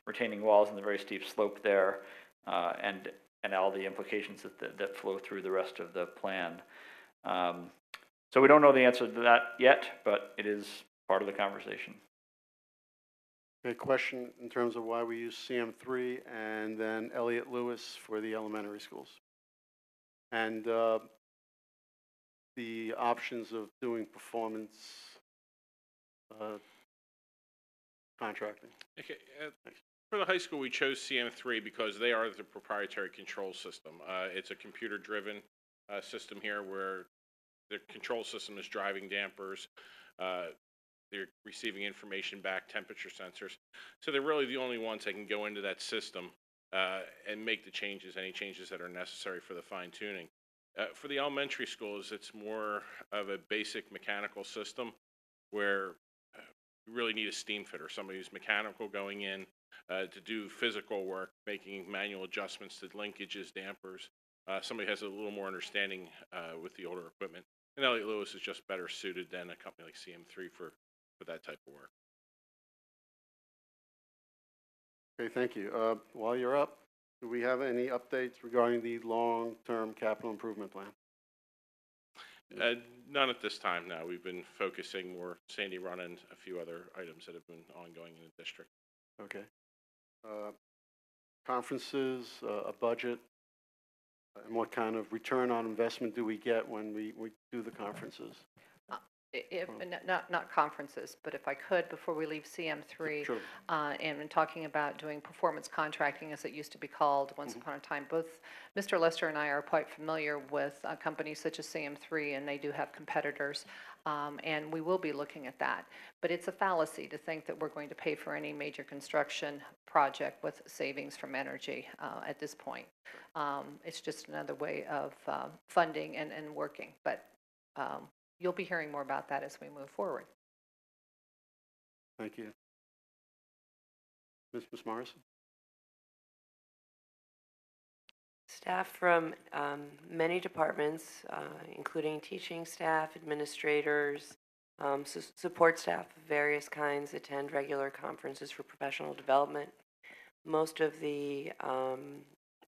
Speaker 4: retaining walls and the very steep slope there, and all the implications that flow through the rest of the plan. So we don't know the answer to that yet, but it is part of the conversation.
Speaker 1: A question in terms of why we use CM3 and then Elliott Lewis for the elementary schools. And the options of doing performance contracting.
Speaker 13: Okay. For the high school, we chose CM3 because they are the proprietary control system. It's a computer-driven system here where the control system is driving dampers. They're receiving information back, temperature sensors. So they're really the only ones that can go into that system and make the changes, any changes that are necessary for the fine-tuning. For the elementary schools, it's more of a basic mechanical system where you really need a steam fitter, somebody who's mechanical going in to do physical work, making manual adjustments to linkages, dampers. Somebody has a little more understanding with the older equipment. And Elliott Lewis is just better suited than a company like CM3 for that type of work.
Speaker 1: Okay, thank you. While you're up, do we have any updates regarding the long-term capital improvement plan?
Speaker 13: None at this time, no. We've been focusing more Sandy Run and a few other items that have been ongoing in the district.
Speaker 1: Okay. Conferences, a budget, and what kind of return on investment do we get when we do the conferences?
Speaker 10: If, not conferences, but if I could, before we leave CM3,
Speaker 1: Sure.
Speaker 10: And in talking about doing performance contracting, as it used to be called once upon a time, both Mr. Lester and I are quite familiar with companies such as CM3, and they do have competitors, and we will be looking at that. But it's a fallacy to think that we're going to pay for any major construction project with savings from energy at this point. It's just another way of funding and working, but you'll be hearing more about that as we move forward.
Speaker 1: Thank you. Ms. Morrison?
Speaker 11: Staff from many departments, including teaching staff, administrators, support staff of various kinds, attend regular conferences for professional development. Most of the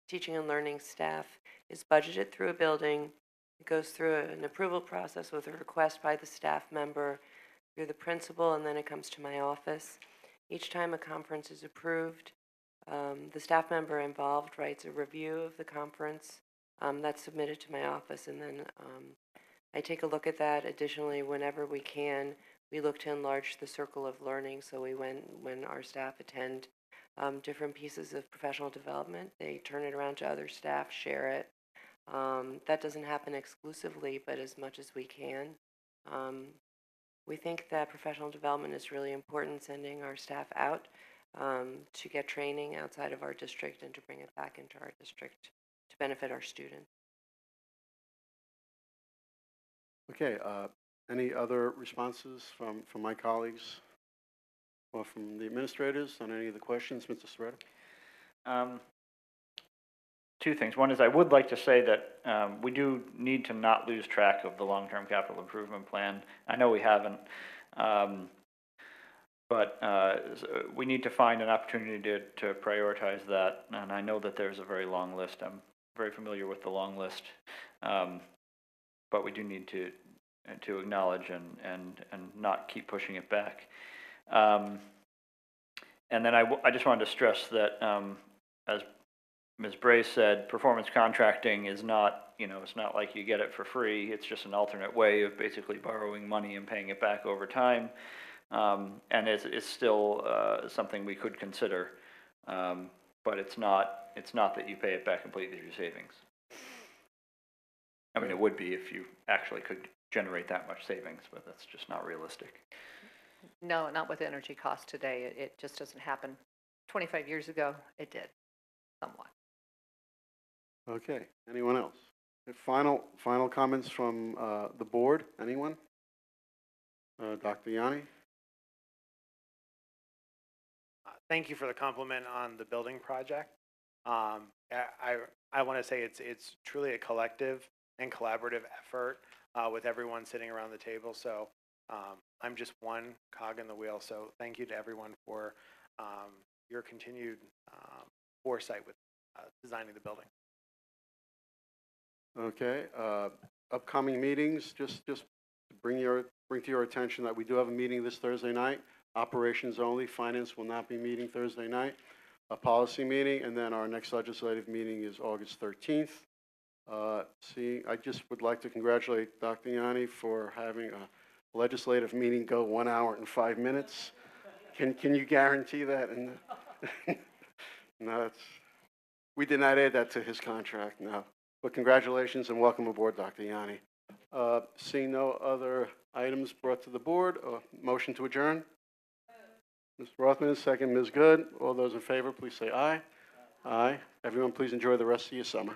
Speaker 11: teaching and learning staff is budgeted through a building. It goes through an approval process with a request by the staff member through the principal, and then it comes to my office. Each time a conference is approved, the staff member involved writes a review of the conference that's submitted to my office, and then I take a look at that. Additionally, whenever we can, we look to enlarge the circle of learning. So when our staff attend different pieces of professional development, they turn it around to other staff, share it. That doesn't happen exclusively, but as much as we can. We think that professional development is really important, sending our staff out to get training outside of our district and to bring it back into our district to benefit our students.
Speaker 1: Okay, any other responses from my colleagues or from the administrators on any of the questions? Mr. Serrata?
Speaker 4: Two things. One is I would like to say that we do need to not lose track of the long-term capital improvement plan. I know we haven't, but we need to find an opportunity to prioritize that. And I know that there's a very long list. I'm very familiar with the long list, but we do need to acknowledge and not keep pushing it back. And then I just wanted to stress that as Ms. Brace said, performance contracting is not, it's not like you get it for free. It's just an alternate way of basically borrowing money and paying it back over time. And it's still something we could consider, but it's not that you pay it back completely through savings. I mean, it would be if you actually could generate that much savings, but that's just not realistic.
Speaker 10: No, not with energy costs today. It just doesn't happen. 25 years ago, it did, somewhat.
Speaker 1: Okay, anyone else? Final comments from the board, anyone? Dr. Yanni?
Speaker 3: Thank you for the compliment on the building project. I want to say it's truly a collective and collaborative effort with everyone sitting around the table. So I'm just one cog in the wheel. So thank you to everyone for your continued foresight with designing the building.
Speaker 1: Okay, upcoming meetings, just bring to your attention that we do have a meeting this Thursday night, operations only. Finance will not be meeting Thursday night. A policy meeting, and then our next legislative meeting is August 13th. I just would like to congratulate Dr. Yanni for having a legislative meeting go 1 hour and 5 minutes. Can you guarantee that? And no, we did not add that to his contract, no. But congratulations and welcome aboard, Dr. Yanni. Seeing no other items brought to the board, motion to adjourn? Mr. Rothman, second, Ms. Good. All those in favor, please say aye. Aye. Everyone, please enjoy the rest of your summer.